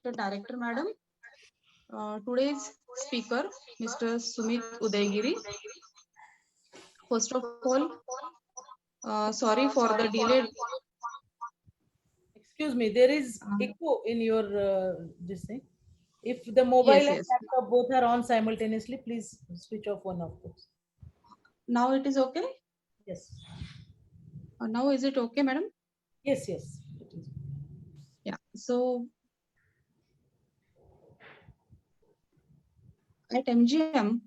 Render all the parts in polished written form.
Respected Director Madam, today's speaker, Mr. Sumit Udaygiri. First of all, sorry for the delayed. Excuse me, there is echo in your this thing. If the mobile Yes, and yes. laptop both are on simultaneously, please switch off one of those. Now it is okay. Yes, Now is it okay, Madam? yes, it is. Yeah. So at MGM,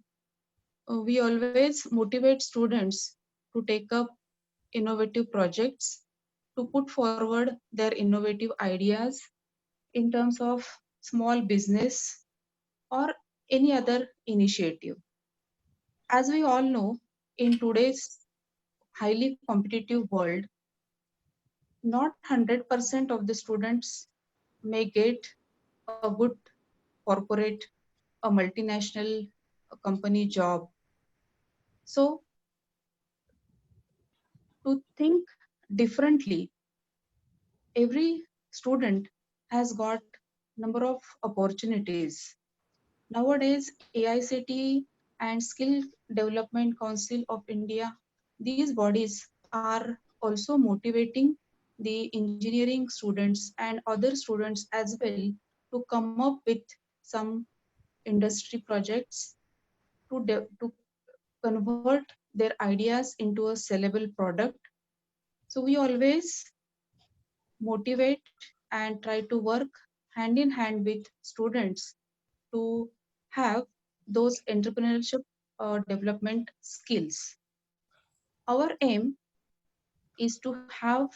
we always motivate students to take up innovative projects, to put forward their innovative ideas in terms of small business or any other initiative. As we all know, in today's highly competitive world, not 100% of the students may get a good corporate, a multinational company job. So, to think differently, every student has got number of opportunities. Nowadays, AICTE and Skill Development Council of India, these bodies are also motivating the engineering students and other students as well to come up with some industry projects to convert their ideas into a sellable product. So we always motivate and try to work hand in hand with students to have those entrepreneurship development skills. Our aim is to have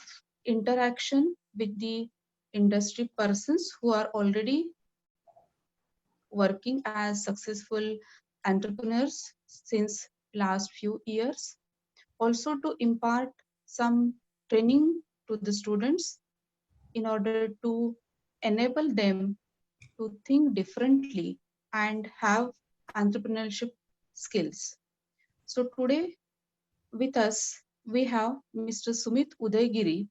interaction with the industry persons who are already working as successful entrepreneurs since last few years. Also to impart some training to the students in order to enable them to think differently and have entrepreneurship skills. So today with us we have Mr. Sumit Udaygiri,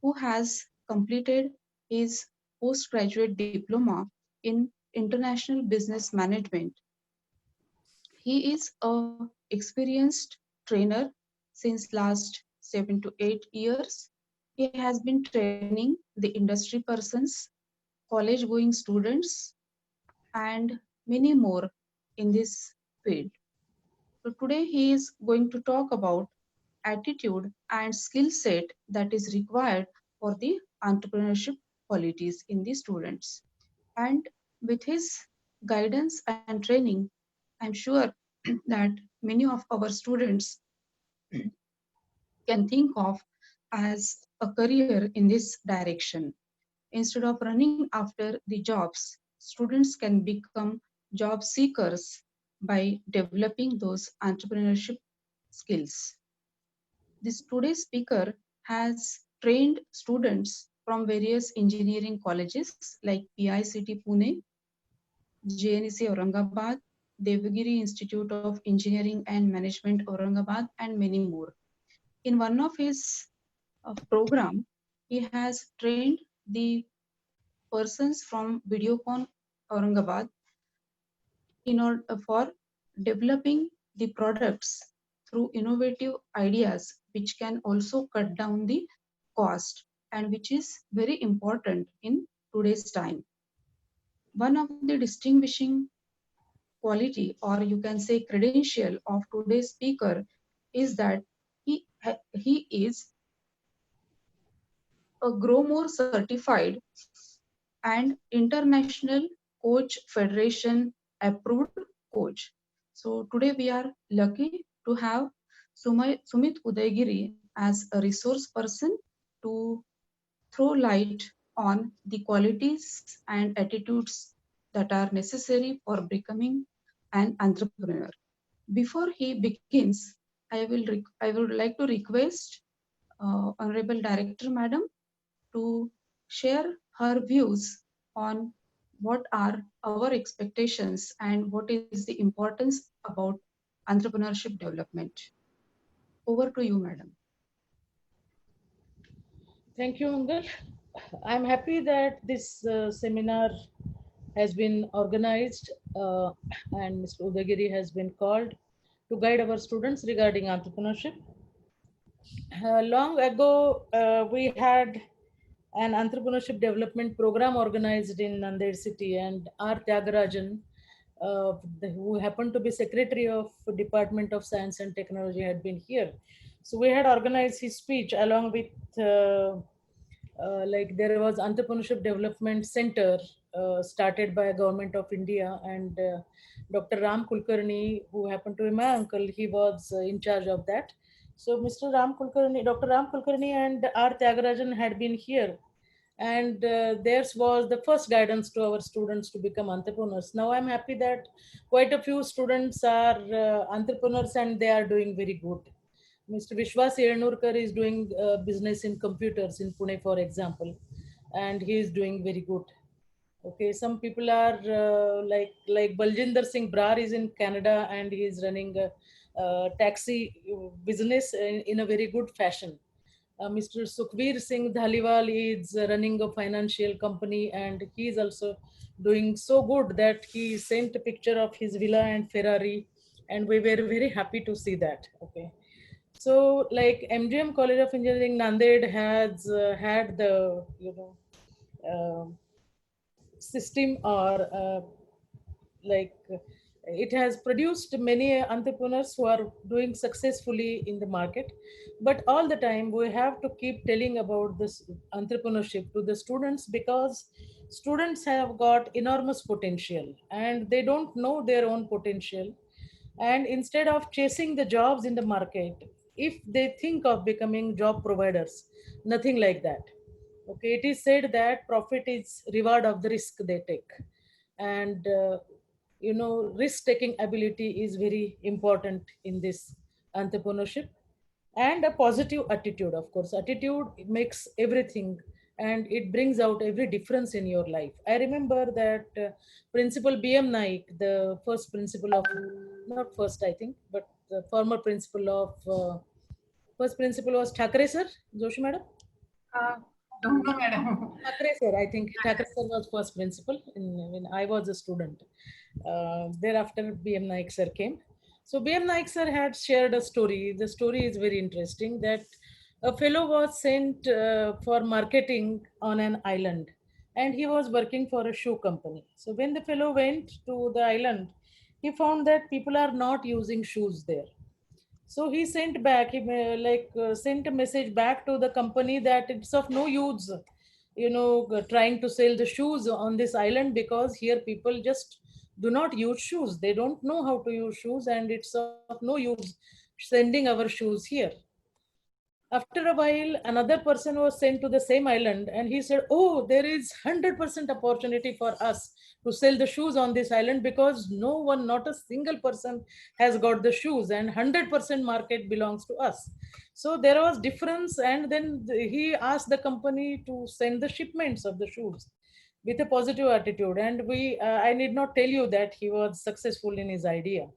who has completed his postgraduate diploma in international business management. He is a experienced trainer since last 7 to 8 years. He has been training the industry persons, college going students, and many more in this field. So today he is going to talk about attitude and skill set that is required for the entrepreneurship qualities in the students. And with his guidance and training, I'm sure that many of our students can think of as a career in this direction. Instead of running after the jobs, students can become job seekers by developing those entrepreneurship skills. This today's speaker has trained students from various engineering colleges like PICT Pune, JNC Aurangabad, Devagiri Institute of Engineering and Management Aurangabad, and many more. In one of his program, he has trained the persons from Videocon Aurangabad in order for developing the products through innovative ideas which can also cut down the cost and which is very important in today's time. One of the distinguishing quality or you can say credential of today's speaker is that he is a Growmore certified and International Coach Federation approved coach. So today we are lucky to have Sumit Udaygiri as a resource person to throw light on the qualities and attitudes that are necessary for becoming an entrepreneur. Before he begins, I would like to request Honorable Director Madam to share her views on what are our expectations and what is the importance about entrepreneurship development. Over to you, Madam. Thank you, Mangal. I'm happy that this seminar has been organized and Mr. Udagiri has been called to guide our students regarding entrepreneurship. Long ago, we had an entrepreneurship development program organized in Nanded city, and R. Tyagarajan, who happened to be secretary of Department of Science and Technology, had been here. So we had organized his speech along with like there was entrepreneurship development center started by government of India, and Dr. Ram Kulkarni, who happened to be my uncle, he was in charge of that. So Mr. Ram Kulkarni, Dr. Ram Kulkarni and R. Tyagarajan had been here, and theirs was the first guidance to our students to become entrepreneurs. Now I'm happy that quite a few students are entrepreneurs and they are doing very good. Mr. Vishwas Yernurkar is doing business in computers in Pune, for example, and he is doing very good. Okay, some people are like Baljinder Singh Brar is in Canada and he is running a taxi business in a very good fashion. Mr. Sukhbir Singh Dhaliwal is running a financial company and he is also doing so good that he sent a picture of his villa and Ferrari, and we were very happy to see that. Okay, so like MGM College of Engineering Nanded has had the system or like it has produced many entrepreneurs who are doing successfully in the market, but all the time we have to keep telling about this entrepreneurship to the students, because students have got enormous potential and they don't know their own potential, and instead of chasing the jobs in the market, if they think of becoming job providers, nothing like that. Okay, it is said that profit is reward of the risk they take, and risk taking ability is very important in this entrepreneurship, and a positive attitude. Of course, attitude makes everything, and it brings out every difference in your life. I remember that Principal BM Naik, the first principal of, not first I think, but the former principal of first principal was Thakre sir, Joshi madam. Uh, don't know, madam. Thakre sir, I think Thakre sir was first principal when I was a student. Thereafter, BM Naik sir came. So BM Naik sir had shared a story. The story is very interesting, that a fellow was sent for marketing on an island, and he was working for a shoe company. So when the fellow went to the island, he found that people are not using shoes there. So he sent back, sent a message back to the company that it's of no use, trying to sell the shoes on this island, because here people just do not use shoes. They don't know how to use shoes, and it's of no use sending our shoes here. After a while, another person was sent to the same island, and he said, "Oh, there is 100% opportunity for us to sell the shoes on this island, because no one, not a single person, has got the shoes, and 100% market belongs to us." So there was difference, and then he asked the company to send the shipments of the shoes with a positive attitude. And I need not tell you that he was successful in his idea,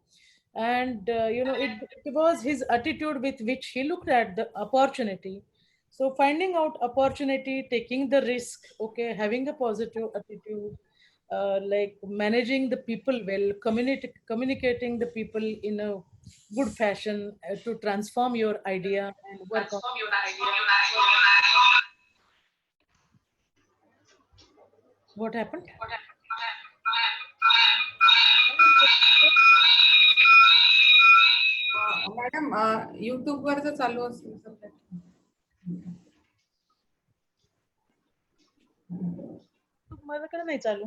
and it was his attitude with which he looked at the opportunity. So finding out opportunity, taking the risk, okay, having a positive attitude, like managing the people well, communicating the people in a good fashion, to transform your idea and work on. What happened? Madam युट्यूबवर जर चालू असेल तर माझ्याकडे नाही चालू.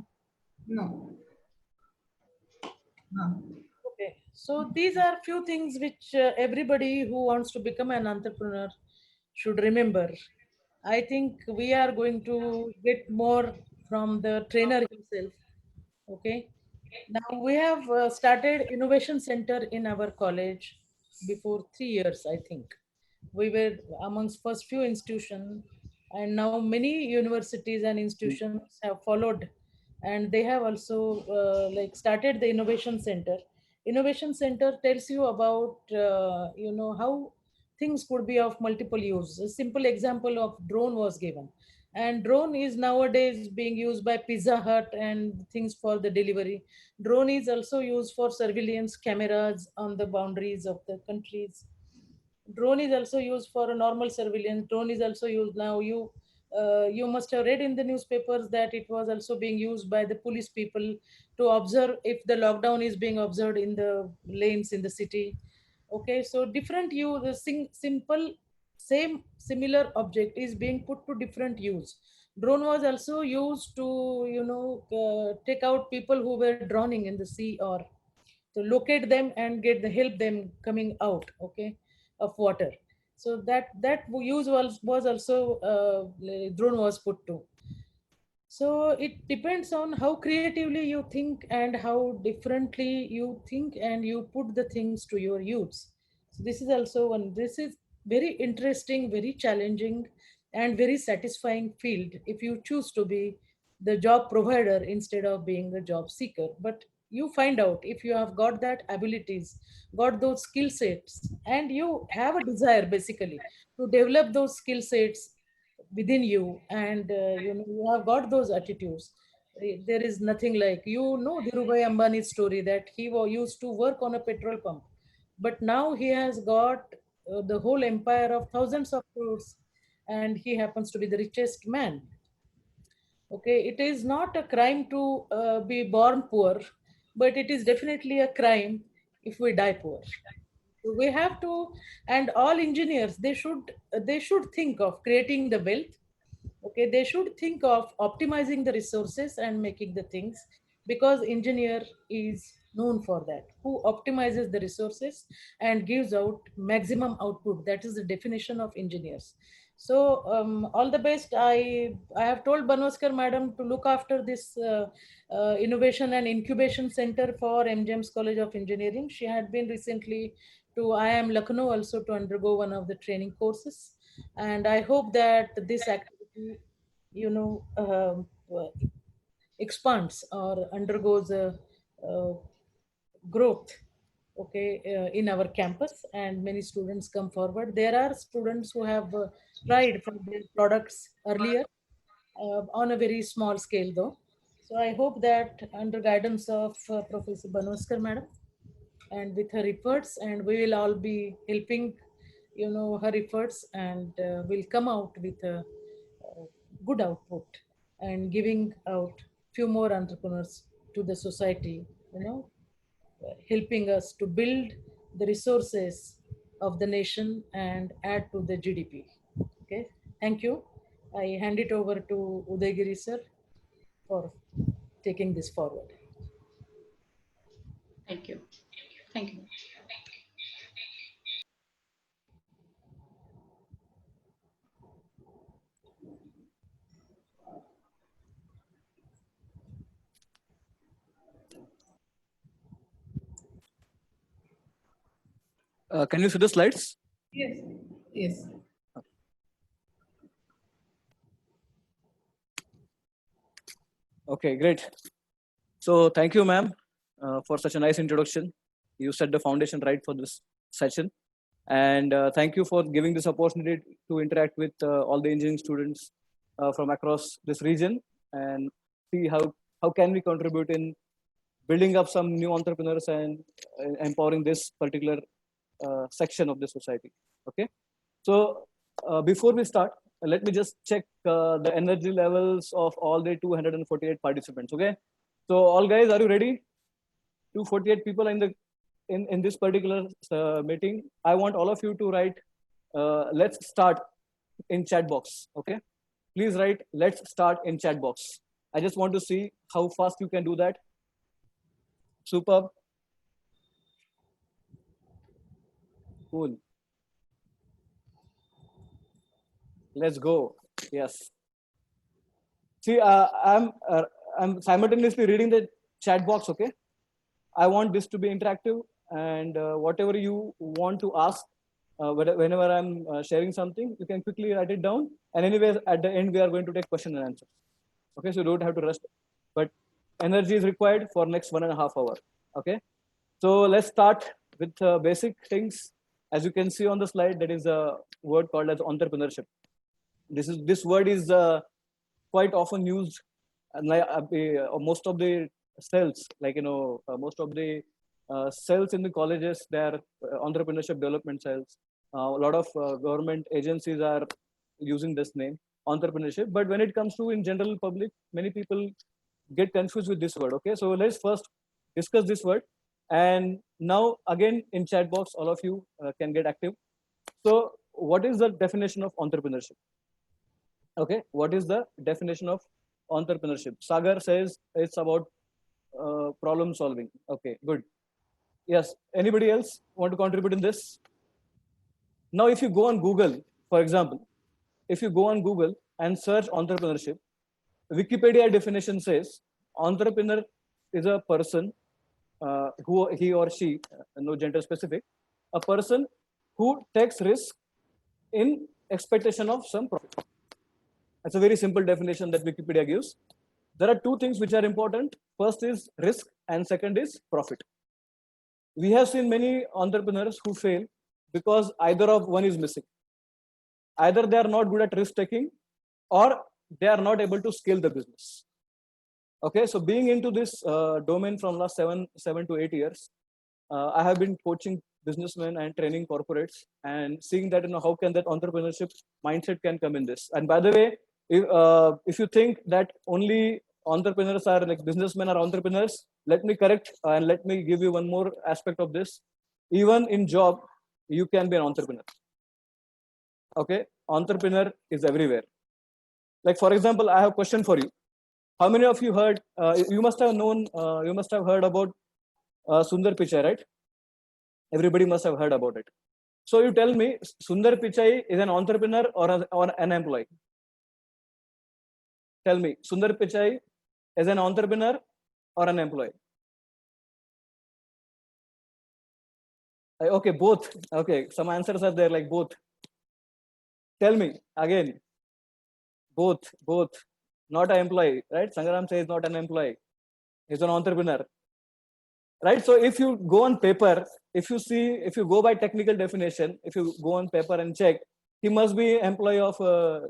No. Okay, so these are few things which everybody who wants to become an entrepreneur should remember. I think we are going to get more from the trainer himself. Okay, now we have started innovation center in our college before 3 years. I think we were amongst first few institutions, and now many universities and institutions have followed, and they have also started the innovation center. Innovation center tells you about how things could be of multiple use. A simple example of drone was given. And drone is nowadays being used by Pizza Hut and things for the delivery. Drone is also used for surveillance cameras on the boundaries of the countries. Drone is also used for a normal surveillance. Drone is also used now. You must have read in the newspapers that it was also being used by the police people to observe if the lockdown is being observed in the lanes in the city. Okay, so different use, the simple same similar object is being put to different use. Drone was also used to take out people who were drowning in the sea, or to locate them and get the help them coming out, okay, of water. So that use was also drone was put to. So it depends on how creatively you think and how differently you think and you put the things to your use. So this is also one. This is very interesting, very challenging, and very satisfying field if you choose to be the job provider instead of being a job seeker. But you find out if you have got that abilities, got those skill sets, and you have a desire basically to develop those skill sets within you, and you have got those attitudes. There is nothing like, Dhirubhai Ambani's story, that he used to work on a petrol pump, but now he has got the whole empire of thousands of crores, and he happens to be the richest man. Okay, it is not a crime to be born poor, but it is definitely a crime if we die poor. So we have to, and all engineers, they should think of creating the wealth. Okay, they should think of optimizing the resources and making the things, because engineer is known for that, who optimizes the resources and gives out maximum output. That is the definition of engineers. So all the best. I have told Banwaskar madam to look after this innovation and incubation center for MGM's College of Engineering. She had been recently to IIM Lucknow also to undergo one of the training courses, and I hope that this activity you know uh, expands or undergoes a growth, okay, in our campus, and many students come forward. There are students who have tried for their products earlier, on a very small scale though. So I hope that under guidance of Professor Banwaskar madam, and with her efforts, and we will all be helping her efforts, and will come out with a good output and giving out few more entrepreneurs to the society, helping us to build the resources of the nation and add to the GDP. Okay, thank you. I hand it over to Udagiri sir for taking this forward. Thank you. Thank you. Can you see the slides? Yes. Yes. Okay, great. So thank you, ma'am, for such a nice introduction. You set the foundation right for this session. And thank you for giving this opportunity to interact with all the engineering students from across this region, and see how can we contribute in building up some new entrepreneurs and empowering this particular section of the society. Okay. So before we start, let me just check the energy levels of all the 248 participants. Okay. So all guys, are you ready? 248 people in this particular meeting. I want all of you to write, let's start in chat box. Okay. Please write, let's start in chat box. I just want to see how fast you can do that. Superb. Cool. Let's go. Yes. See, I'm simultaneously reading the chat box. Okay. I want this to be interactive, and whatever you want to ask, whenever I'm sharing something, you can quickly write it down. And anyway, at the end, we are going to take question and answer. Okay, so you don't have to rush, but energy is required for next 1.5 hours. Okay, so let's start with basic things. As you can see on the slide, that is a word called as entrepreneurship. This word is quite often used, and like most of the cells, like most of the cells in the colleges, they are entrepreneurship development cells. A lot of government agencies are using this name, entrepreneurship. But when it comes to in general public, many people get confused with this word. Okay, so let's first discuss this word. And now again in chat box, all of you can get active. So what is the definition of entrepreneurship? Okay, what is the definition of entrepreneurship? Sagar says it's about problem solving. Okay, good. Yes, anybody else want to contribute in this? Now, if you go on Google, for example, if you go on Google and search entrepreneurship, Wikipedia definition says entrepreneur is a person who he or she, no gender specific, a person who takes risk in expectation of some profit. That's a very simple definition that Wikipedia gives. There are two things which are important. First is risk, and second is profit. We have seen many entrepreneurs who fail because either of one is missing. Either they are not good at risk taking, or they are not able to scale the business. Okay, so being into this domain from last 7 to 8 years, I have been coaching businessmen and training corporates, and seeing that how can that entrepreneurship mindset can come in this. And by the way, if you think that only entrepreneurs are like businessmen are entrepreneurs, let me correct and let me give you one more aspect of this. Even in job, you can be an entrepreneur. Okay, entrepreneur is everywhere. Like for example, I have a question for you. How many of you heard? You must have known. You must have heard about Sundar Pichai, right? Everybody must have heard about it. So you tell me, Sundar Pichai is an entrepreneur or an employee? Tell me, Sundar Pichai is an entrepreneur or an employee? Okay, both. Okay, some answers are there like both. Tell me again. Both. Not an employee, right? Sangaram says not an employee. He's an entrepreneur. Right? So if you go on paper, if you go by technical definition, if you go on paper and check, he must be employee of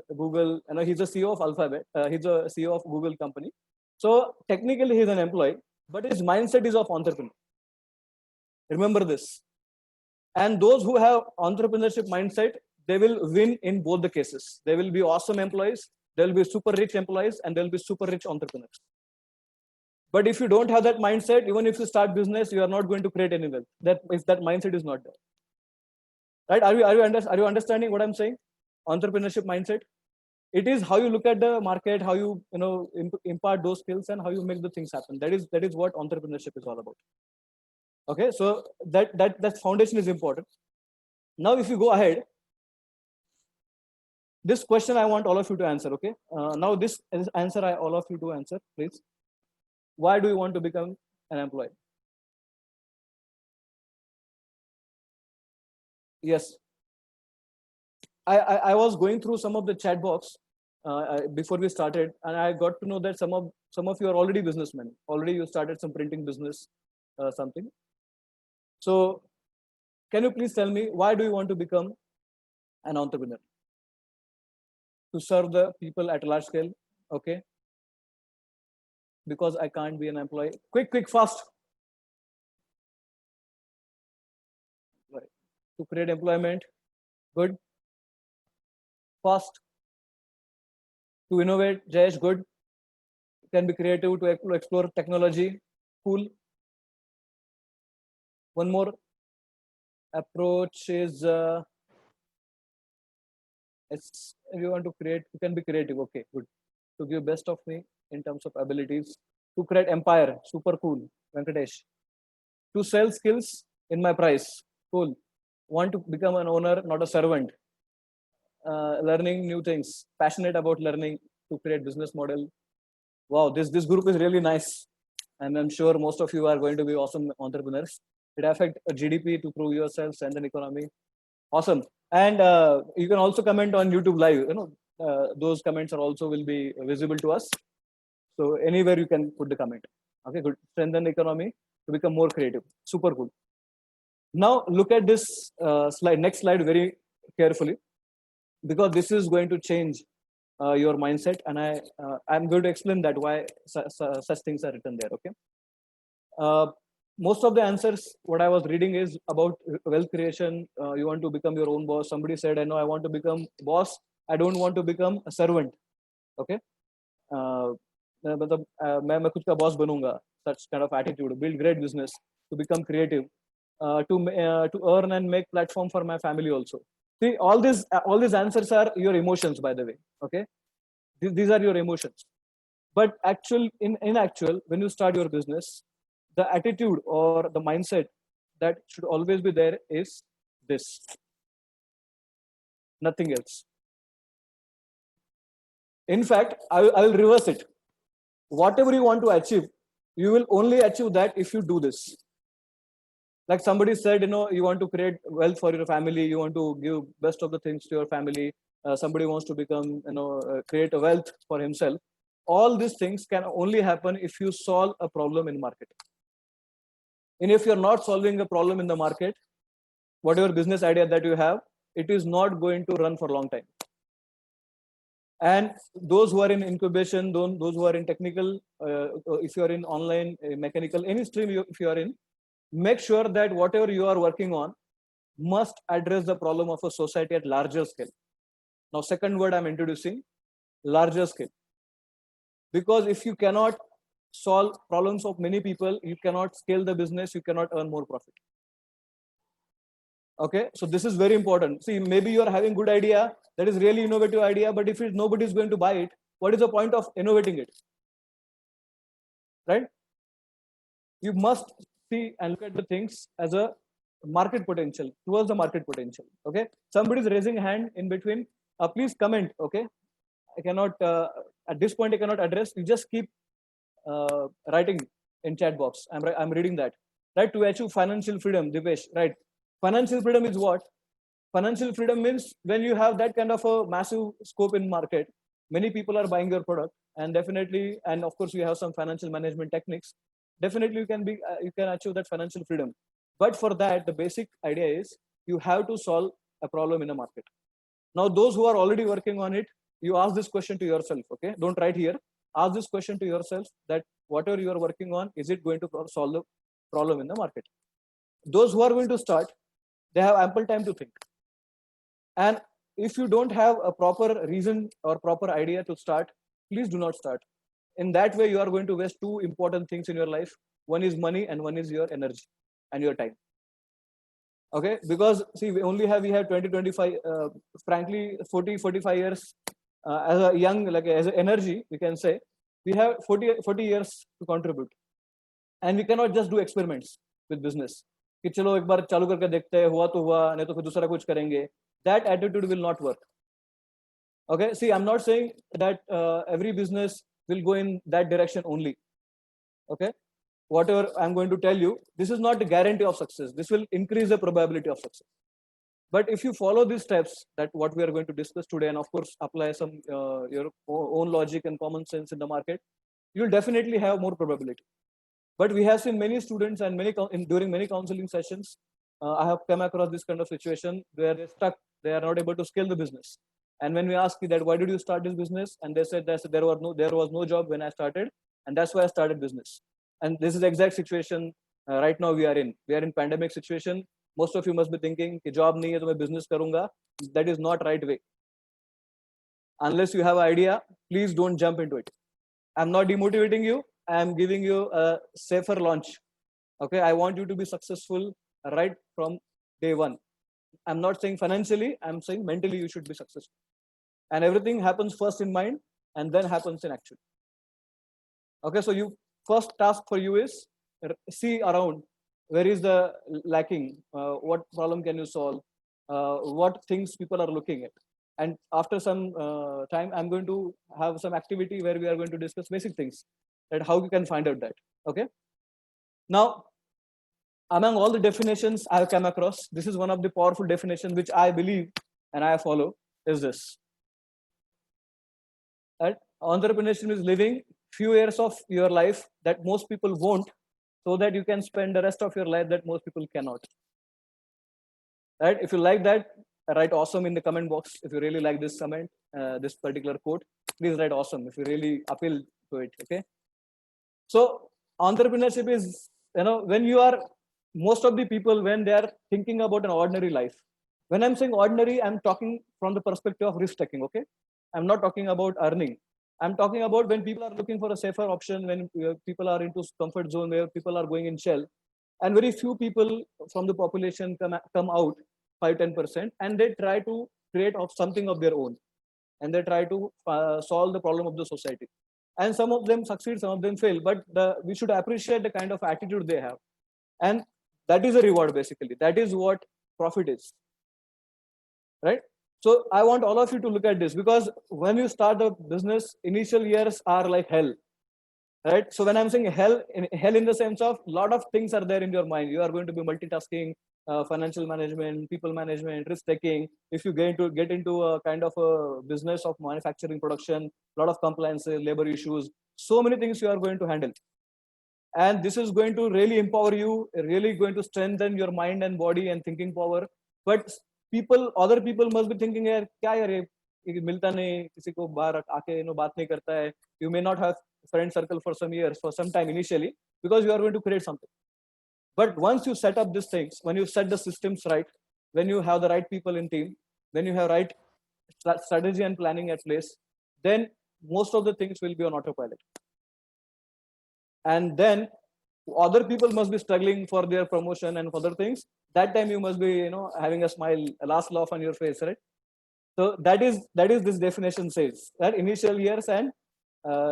Google. He's a CEO of Alphabet. He's a CEO of Google company. So technically he's an employee, but his mindset is of entrepreneur. Remember this. And those who have entrepreneurship mindset, they will win in both the cases. They will be awesome employees, they will be super rich employees, and they will be super rich entrepreneurs. But if you don't have that mindset, even if you start business, you are not going to create any wealth. That if that mindset is not there, right? Are you understanding what I'm saying? Entrepreneurship mindset. It is how you look at the market, how you impart those skills, and how you make the things happen. That is what entrepreneurship is all about. Okay, so that foundation is important. Now, if you go ahead, this question I want all of you to answer. Okay, now this answer all of you to answer, please. Why do you want to become an employee? Yes. I was going through some of the chat box before we started, and I got to know that some of you are already businessmen. Already you started some printing business, something. So can you please tell me, why do you want to become an entrepreneur? To serve the people at a large scale. Okay. Because I can't be an employee. Quick, fast. Right. To create employment. Good. Fast. To innovate. Jayesh, good. Can be creative to explore technology. Cool. One more approach is if you want to create, you can be creative. Okay, good. To give best of me in terms of abilities. To create empire. Super cool. Venkatesh. To sell skills in my price. Cool. Want to become an owner, not a servant. Learning new things. Passionate about learning to create business model. Wow, this group is really nice. And I'm sure most of you are going to be awesome entrepreneurs. It affects GDP to prove yourselves and an economy. Awesome. And you can also comment on YouTube Live. Those comments are also will be visible to us. So anywhere you can put the comment. Okay, good. Strengthen the economy to become more creative. Super cool. Now look at this slide. Next slide very carefully, because this is going to change your mindset, and I'm going to explain that why such things are written there. Okay. Most of the answers what I was reading is about wealth creation. You want to become your own boss. Somebody said, I know I want to become boss. I don't want to become a servant. Okay. मतलब मैं खुद का boss बनूंगा, such kind of attitude, build great business, to become creative, to earn and make platform for my family also. See, all these answers are your emotions, by the way. Okay, these are your emotions. But actual, when you start your business, the attitude or the mindset that should always be there is this, nothing else. In fact, I will reverse it. Whatever you want to achieve, you will only achieve that if you do this. Like somebody said, you want to create wealth for your family, you want to give best of the things to your family. Somebody wants to become, create a wealth for himself. All these things can only happen if you solve a problem in market. And if you're not solving a problem in the market, whatever business idea that you have, it is not going to run for a long time. And those who are in incubation, those who are in technical, if you are in online, mechanical, any stream if you are in, make sure that whatever you are working on must address the problem of a society at larger scale. Now, second word I'm introducing, larger scale. Because if you cannot solve problems of many people, you cannot scale the business, you cannot earn more profit. Okay, so this is very important. See, maybe you are having good idea, that is really innovative idea, but if nobody is going to buy it, what is the point of innovating it? Right? You must see and look at the things as a market potential, towards the market potential. Okay, somebody is raising hand in between. Please comment. Okay, I cannot at this point I cannot address. You just keep writing in chat box. I'm reading that. Right, to achieve financial freedom, Dipesh. Right, financial freedom is what? Financial freedom means when you have that kind of a massive scope in market, many people are buying your product, and definitely, and of course, you have some financial management techniques. Definitely, you can achieve that financial freedom. But for that, the basic idea is you have to solve a problem in a market. Now, those who are already working on it, you ask this question to yourself. Okay, don't write here. Ask this question to yourself that whatever you are working on, is it going to solve the problem in the market? Those who are going to start, they have ample time to think. And if you don't have a proper reason or proper idea to start, please do not start. In that way, you are going to waste two important things in your life. One is money and one is your energy and your time. Okay, because see, we have 20, 25, frankly, 40, 45 years as a young, like as an energy, we can say, we have 40 years to contribute. And we cannot just do experiments with business. कि चलो एक बार चालू करके देखते हैं, हुआ तो हुआ, नहीं तो फिर दूसरा कुछ करेंगे. That attitude will not work. Okay, see, I'm not saying that every business will go in that direction only. Okay, whatever I'm going to tell you, this is not a guarantee of success. This will increase the probability of success. But if you follow these steps, that what we are going to discuss today, and of course apply some your own logic and common sense in the market, you'll definitely have more probability. But we have seen many students and during many counseling sessions, I have come across this kind of situation where they're stuck. They are not able to scale the business. And when we ask you that, why did you start this business? And they said that there was no job when I started, and that's why I started business. And this is the exact situation right now we are in. We are in pandemic situation. Most of you must be thinking, कि job नहीं है तो मैं business करूँगा. That is not right way. Unless you have an idea, please don't jump into it. I'm not demotivating you. I am giving you a safer launch. Okay, I want you to be successful right from day one. I'm not saying financially, I'm saying mentally you should be successful. And everything happens first in mind and then happens in action. Okay, so first task for you is see around where is the lacking, what problem can you solve, what things people are looking at. And after some time, I'm going to have some activity where we are going to discuss basic things, that how you can find out that. Okay. Now, among all the definitions I have come across, this is one of the powerful definitions which I believe and I follow is this. That entrepreneurship is living few years of your life that most people won't, so that you can spend the rest of your life that most people cannot. Right? If you like that, write awesome in the comment box if you really like this comment, this particular quote. Please write awesome if you really appeal to it. Okay. So entrepreneurship is, when you are, most of the people, when they are thinking about an ordinary life, when I'm saying ordinary, I'm talking from the perspective of risk taking. Okay. I'm not talking about earning. I'm talking about when people are looking for a safer option, when people are into comfort zone, where people are going in shell, and very few people from the population come out 5-10%, and they try to create of something of their own, and they try to solve the problem of the society. And some of them succeed, some of them fail, but we should appreciate the kind of attitude they have, and that is a reward. Basically, that is what profit is, right? So I want all of you to look at this, because when you start a business, initial years are like hell, right? So when I'm saying hell in the sense of lot of things are there in your mind. You are going to be multitasking, financial management, people management, risk taking. If you get into a kind of a business of manufacturing production, lot of compliance, labor issues, so many things you are going to handle, and this is going to really empower you, really going to strengthen your mind and body and thinking power. But other people must be thinking, यार क्या यार ये मिलता नहीं, किसी को बाहर आके बात नहीं करता है. You may not have friend circle for some years, for some time initially, because you are going to create something. But once you set up these things, when you set the systems right, when you have the right people in team, when you have right strategy and planning at place, then most of the things will be on autopilot. And then other people must be struggling for their promotion and other things. That time you must be, having a smile, a last laugh on your face, right? So that is this definition says that initial years and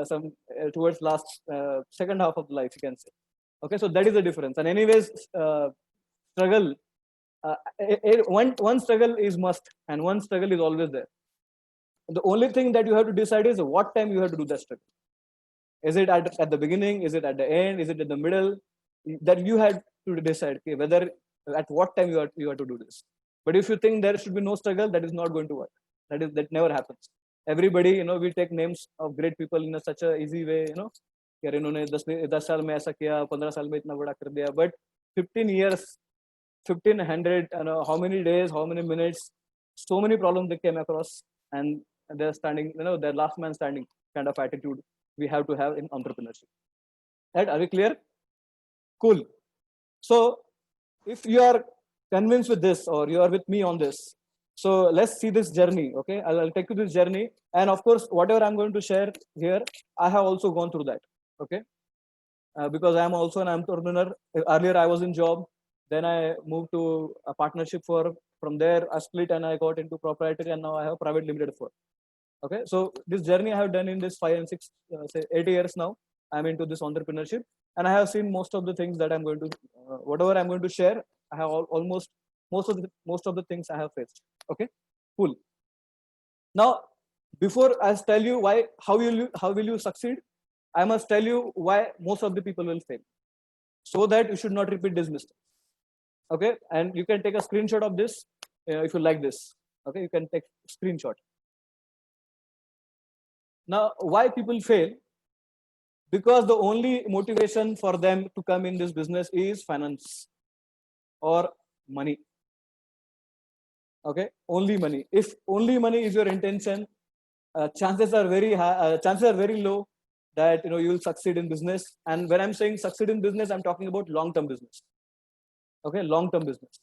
some towards last second half of life, you can say. Okay, so that is the difference. And anyways, struggle. One struggle is must, and one struggle is always there. The only thing that you have to decide is what time you have to do that struggle. Is it at the beginning? Is it at the end? Is it in the middle? That you had to decide, okay, whether at what time you have to do this. But if you think there should be no struggle, that is not going to work. That never happens. Everybody, we take names of great people in such a easy way, कि इन्होंने 10 साल में ऐसा किया, 15 साल में इतना बड़ा कर दिया. But 15 years, 1500, how many days, how many minutes, so many problems they came across, and they're standing, their last man standing kind of attitude we have to have in entrepreneurship. Right? Are we clear? Cool. So if you are convinced with this, or you are with me on this, so let's see this journey. Okay, I'll take you this journey, and of course whatever I'm going to share here, I have also gone through that. Okay, because I am also an entrepreneur. Earlier I was in job, then I moved to a partnership firm. From there I split and I got into proprietary, and now I have private limited firm. Okay, so this journey I have done in this 5 and 6, say 8 years now. I'm into this entrepreneurship, and I have seen most of the things that I'm going to, whatever I'm going to share, I have almost most of the things I have faced. Okay, cool. Now, before I tell you how will you succeed, I must tell you why most of the people will fail, so that you should not repeat this mistake. Okay, and you can take a screenshot of this if you like this. Okay, you can take a screenshot. Now, why people fail? Because the only motivation for them to come in this business is finance or money. Okay, only money. If only money is your intention, chances are very high. Chances are very low that you will succeed in business. And when I'm saying succeed in business, I'm talking about long-term business. Okay, long-term business.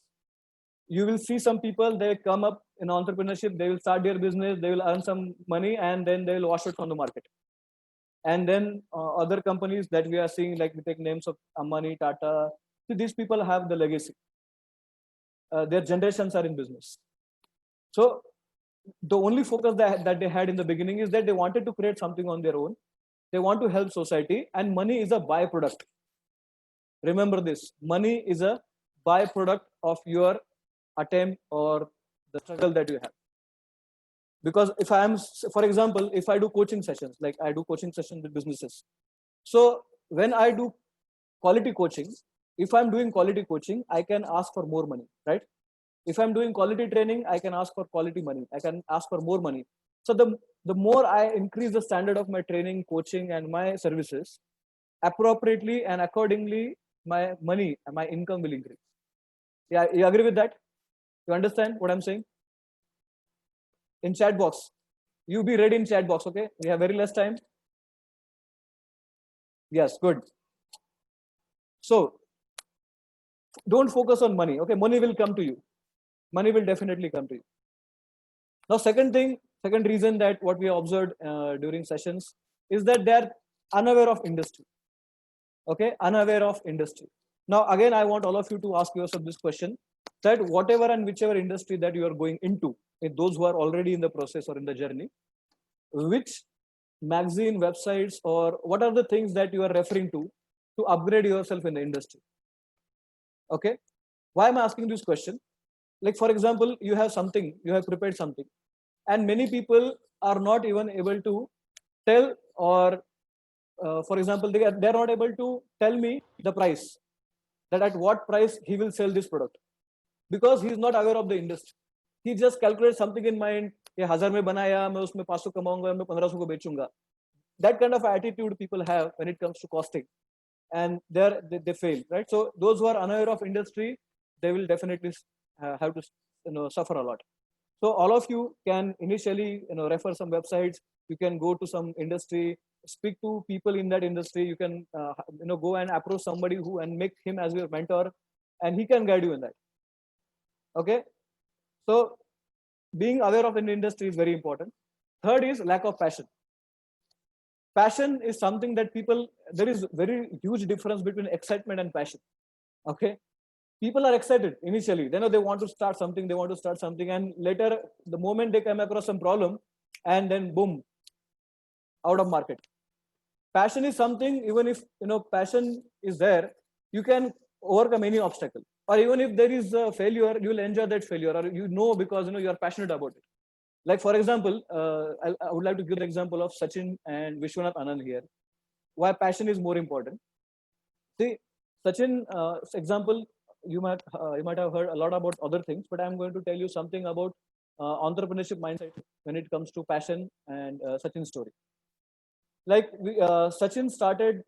You will see some people, they come up in entrepreneurship, they will start their business, they will earn some money, and then they will wash it from the market. And then other companies that we are seeing, like we take names of Ambani, Tata, these people have the legacy. Their generations are in business. So the only focus that they had in the beginning is that they wanted to create something on their own. They want to help society, and money is a byproduct. Remember this, money is a byproduct of your attempt or the struggle that you have. Because if I am, for example, if I do coaching sessions, like I do coaching sessions with businesses. So when I do quality coaching, if I'm doing quality coaching, I can ask for more money, right? If I'm doing quality training, I can ask for quality money. I can ask for more money. So the more I increase the standard of my training, coaching, and my services, appropriately and accordingly, my money and my income will increase. Yeah, you agree with that? You understand what I'm saying? in chat box. You be ready in chat box, okay? We have very less time. Yes, good. So don't focus on money, okay? Money will come to you. Money will definitely come to you. Now, second reason that what we observed during sessions is that they are unaware of industry. Okay, unaware of industry. Now, again, I want all of you to ask yourself this question: that whatever and whichever industry that you are going into, those who are already in the process or in the journey, which magazine, websites, or what are the things that you are referring to upgrade yourself in the industry? Okay, why am I asking this question? Like, for example, you have prepared something, and many people are not even able to tell, or for example, they are not able to tell me the price, that at what price he will sell this product, because he is not aware of the industry. He just calculates something in mind, ये 1000 में बनाया, मैं उसमें 500 कमाऊंगा, मैं 1500 को बेचूंगा. That kind of attitude people have when it comes to costing, and they fail, right? So those who are unaware of industry, they will definitely have to suffer a lot. So all of you can initially refer some websites. You can go to some industry, speak to people in that industry. You can go and approach somebody who and make him as your mentor, and he can guide you in that. Okay, so being aware of an industry is very important. Third is lack of passion. Passion is something that there is very huge difference between excitement and passion. Okay, people are excited initially. They know they want to start something, and later, the moment they come across some problem, and then boom, out of market. Passion is something, even if passion is there, you can overcome any obstacle. Or even if there is a failure, you will enjoy that failure, or because you are passionate about it. Like, for example, I would like to give the example of Sachin and Vishwanath Anand here. Why passion is more important? See, Sachin, example, you might have heard a lot about other things, but I'm going to tell you something about entrepreneurship mindset when it comes to passion and Sachin's story. Like, Sachin started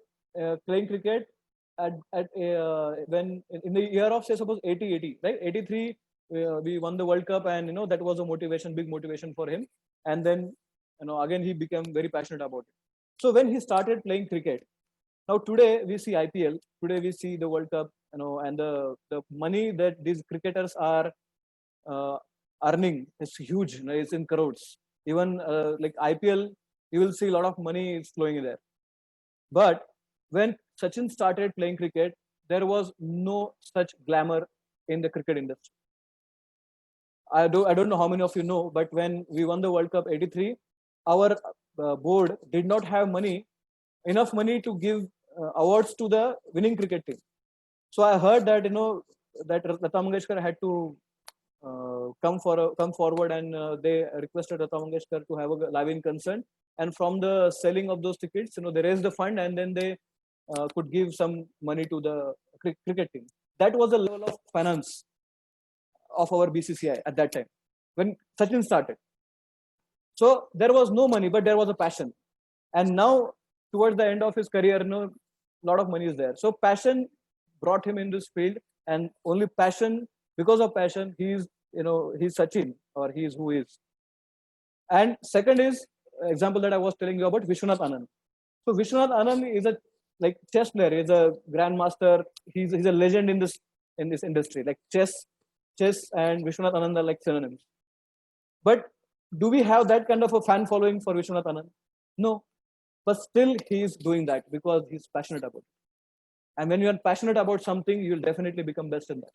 playing cricket when in the year of, say, suppose 80, right? 83, we won the World Cup, and that was a big motivation for him. And then again he became very passionate about it. So when he started playing cricket, now today we see IPL, today we see the World Cup, and the money that these cricketers are earning is huge. It's in crores. Even like IPL, you will see a lot of money is flowing in there. But when Sachin started playing cricket, there was no such glamour in the cricket industry. I don't know how many of you know, but when we won the World Cup 83, our board did not have enough money to give awards to the winning cricket team. So I heard that that Lata Mangeshkar had to come forward, and they requested Lata Mangeshkar to have a live-in concert. And from the selling of those tickets, they raised the fund, and then they could give some money to the cricket team. That was the level of finance of our BCCI at that time when Sachin started. So there was no money, but there was a passion. And now, towards the end of his career, a lot of money is there. So passion brought him in this field, and only passion, because of passion, he's Sachin, or he is who he is. And second is example that I was telling you about, Vishwanath Anand. So Vishwanath Anand is a chess player. He's a grandmaster. He's a legend in this industry. Like chess and Vishwanath Anand are like synonyms. But do we have that kind of a fan following for Vishwanath Anand? No. But still he is doing that because he's passionate about it. And when you are passionate about something, you'll definitely become best in that.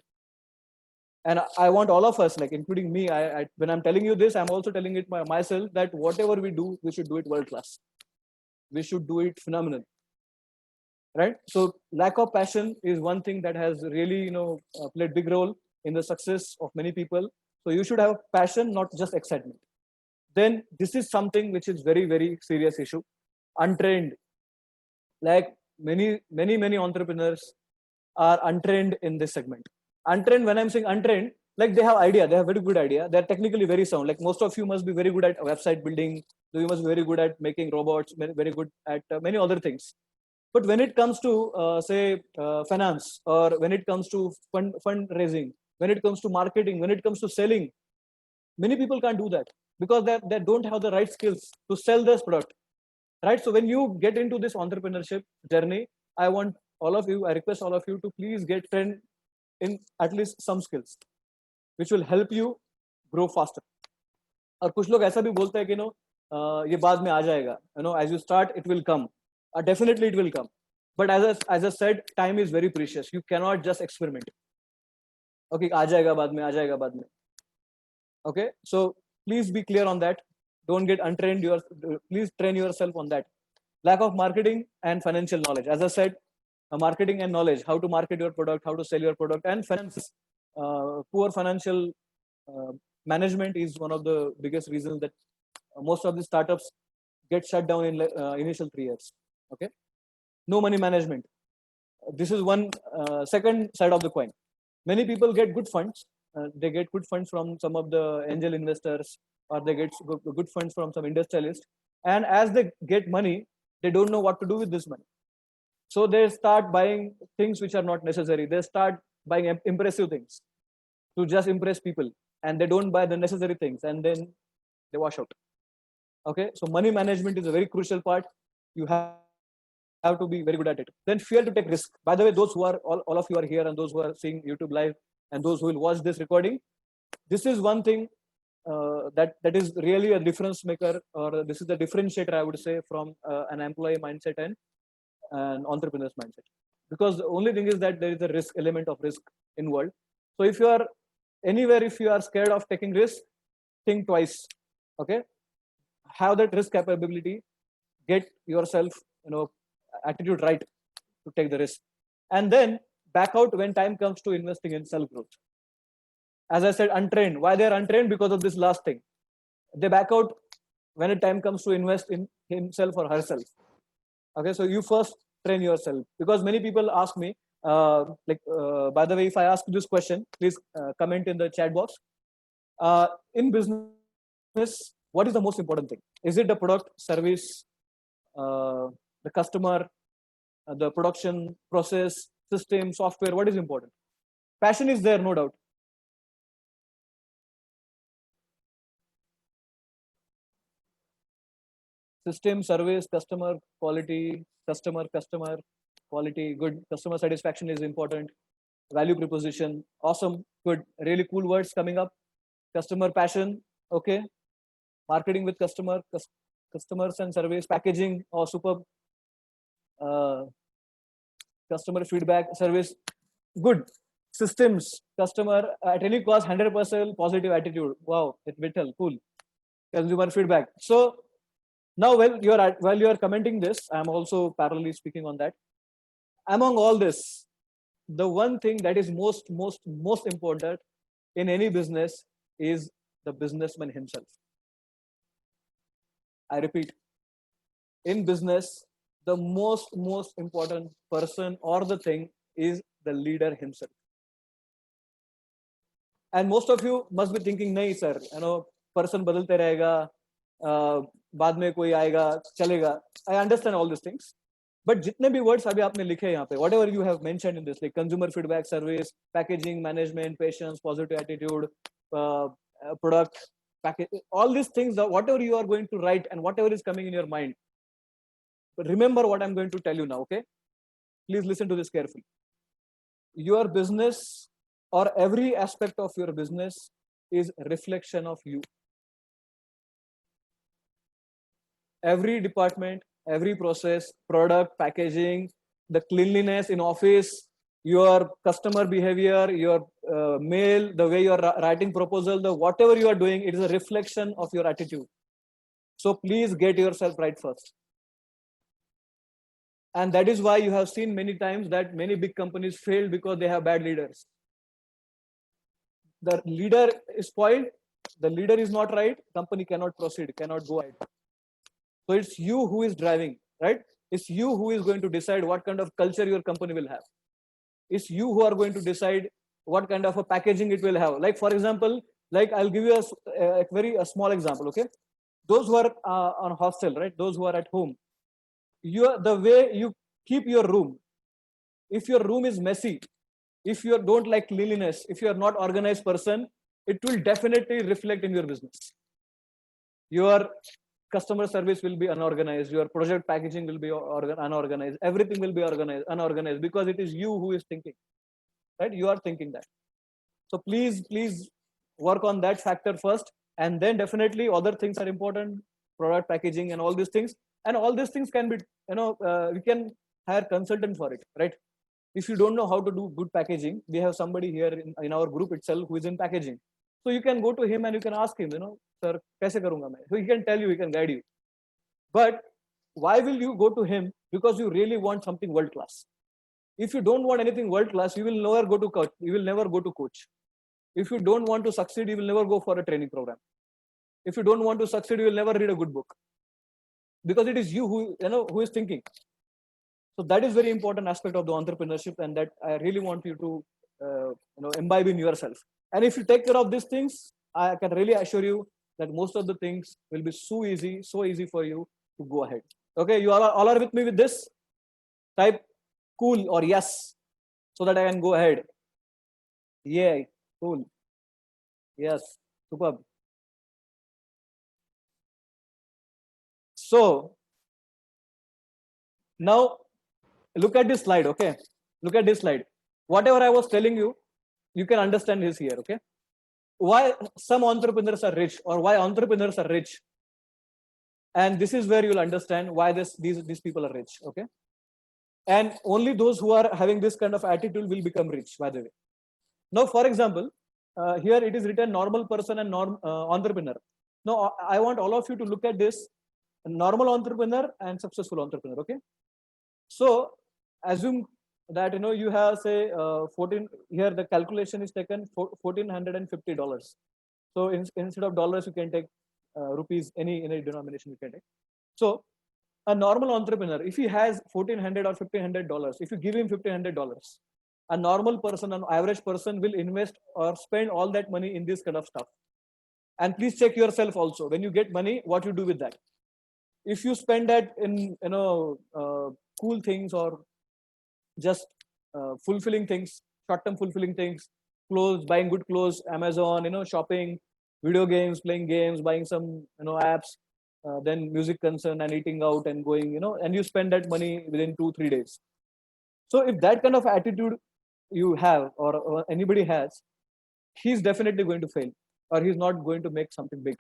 And I want all of us, like including me, when I'm telling you this, I'm also telling it myself that whatever we do, we should do it world class. We should do it phenomenal. Right? So lack of passion is one thing that has really, played big role in the success of many people. So you should have passion, not just excitement. Then this is something which is very, very serious issue. Untrained. Like many entrepreneurs are untrained in this segment. Untrained, when I'm saying untrained, like they have idea, they have very good idea. They're technically very sound. Like most of you must be very good at website building. You must be very good at making robots, very good at many other things. But when it comes to finance, or when it comes to fundraising, when it comes to marketing, when it comes to selling, many people can't do that because they don't have the right skills to sell this product, right? So when you get into this entrepreneurship journey, I want all of you, I request all of you to please get trained in at least some skills which will help you grow faster. और कुछ लोग ऐसा भी बोलते हैं कि no ये बाद में आ जाएगा, you know, as you start it will come, definitely it will come, but as I said, time is very precious. You cannot just experiment. Okay, आ जाएगा बाद में, आ जाएगा बाद में. Okay, so please be clear on that. Don't get untrained. Please train yourself on that. Lack of marketing and financial knowledge. As I said, marketing and knowledge, how to market your product, how to sell your product, and finance. Poor financial management is one of the biggest reasons that most of the startups get shut down in initial 3 years. Okay, no money management. This is one second side of the coin. Many people get good funds. They get good funds from some of the angel investors, or they get good funds from some industrialists. And as they get money, they don't know what to do with this money. So they start buying things which are not necessary. They start buying impressive things to just impress people, and they don't buy the necessary things, and then they wash out. Okay, so money management is a very crucial part. You have to be very good at it. Then fear to take risk. By the way, those who are all of you are here, and those who are seeing YouTube live, and those who will watch this recording, this is one thing that is really a difference maker, or this is the differentiator, I would say, from an employee mindset and an entrepreneur's mindset. Because the only thing is that there is a risk element of risk involved. So if you are anywhere, if you are scared of taking risk, think twice. Okay, have that risk capability, get yourself, attitude right to take the risk, and then back out when time comes to investing in self growth. As I said, untrained. Why they are untrained? Because of this last thing. They back out when the time comes to invest in himself or herself. Okay, so you first train yourself, because many people ask me, by the way, if I ask this question, please comment in the chat box. In business, what is the most important thing? Is it the product, service, the customer, the production process, system, software? What is important? Passion is there, no doubt. System, service, customer, quality, customer, quality, good. Customer satisfaction is important. Value proposition, awesome, good. Really cool words coming up. Customer passion, okay. Marketing with customers and service. Packaging, or superb. Customer feedback, service, good. Systems, customer at any cost, 100% positive attitude. Wow, it's vital, cool. Consumer feedback. So now, while you are commenting this, I'm also parallelly speaking on that. Among all this, the one thing that is most important in any business is the businessman himself. I repeat, in business, the most important person or the thing is the leader himself. And most of you must be thinking, nahi sir, person badalte rahega, बाद में कोई आएगा चलेगा. I understand all these things, but जितने भी words अभी आपने लिखे यहाँ पे, whatever you have mentioned in this, like consumer feedback, service, packaging, management, patience, positive attitude, product, package, all these things, whatever you are going to write and whatever is coming in your mind, but remember what I'm going to tell you now. Okay, please listen to this carefully. Your business, or every aspect of your business, is a reflection of you. Every department, every process, product, packaging, the cleanliness in office, your customer behavior, your mail, the way you are writing proposal, the whatever you are doing, it is a reflection of your attitude. So please get yourself right first. And that is why you have seen many times that many big companies fail, because they have bad leaders. The leader is spoiled, the leader is not right, company cannot proceed, cannot go ahead. So it's you who is driving, right? It's you who is going to decide what kind of culture your company will have. It's you who are going to decide what kind of a packaging it will have. Like, for example, like I'll give you a very small example, okay? Those who are on hostel, right? Those who are at home, the way you keep your room, if your room is messy, if you don't like cleanliness, if you are not organized person, it will definitely reflect in your business. your customer service will be unorganized, your project packaging will be unorganized, everything will be unorganized, because it is you who is thinking, right? You are thinking that. So please work on that factor first, and then definitely other things are important, product packaging and all these things. And all these things can be, we can hire consultant for it, right? If you don't know how to do good packaging, we have somebody here in our group itself who is in packaging. So you can go to him and you can ask him, sir, kaise karunga main? So he can tell you, he can guide you. But why will you go to him? Because you really want something world class. If you don't want anything world class, you will never go to coach. You will never go to coach. If you don't want to succeed, you will never go for a training program. If you don't want to succeed, you will never read a good book, because it is you who is thinking. So that is very important aspect of the entrepreneurship, and that I really want you to imbibe in yourself. And if you take care of these things, I can really assure you that most of the things will be so easy for you to go ahead. Okay, you all are with me with this? Type cool or yes, so that I can go ahead. Yeah, cool. Yes, superb. So now look at this slide. Okay, look at this slide. Whatever I was telling you, you can understand this here. Okay, why some entrepreneurs are rich, or why entrepreneurs are rich, and this is where you'll understand why these people are rich. Okay, and only those who are having this kind of attitude will become rich, by the way. Now, for example, here it is written normal person and entrepreneur. Now, I want all of you to look at this: normal entrepreneur and successful entrepreneur. Okay, so assume that you have, say, 14. Here the calculation is taken $1,450. So instead of dollars, you can take rupees, any denomination you can take. So a normal entrepreneur, if he has $1,400 or $1,500, if you give him $1,500, a normal person, an average person, will invest or spend all that money in this kind of stuff. And please check yourself also: when you get money, what you do with that. If you spend that in cool things, or just fulfilling things, short-term fulfilling things, clothes, buying good clothes, Amazon, shopping, video games, playing games, buying some apps, then music concern and eating out and going, and you spend that money within 2-3 days. So if that kind of attitude you have, or anybody has, he's definitely going to fail, or he's not going to make something big.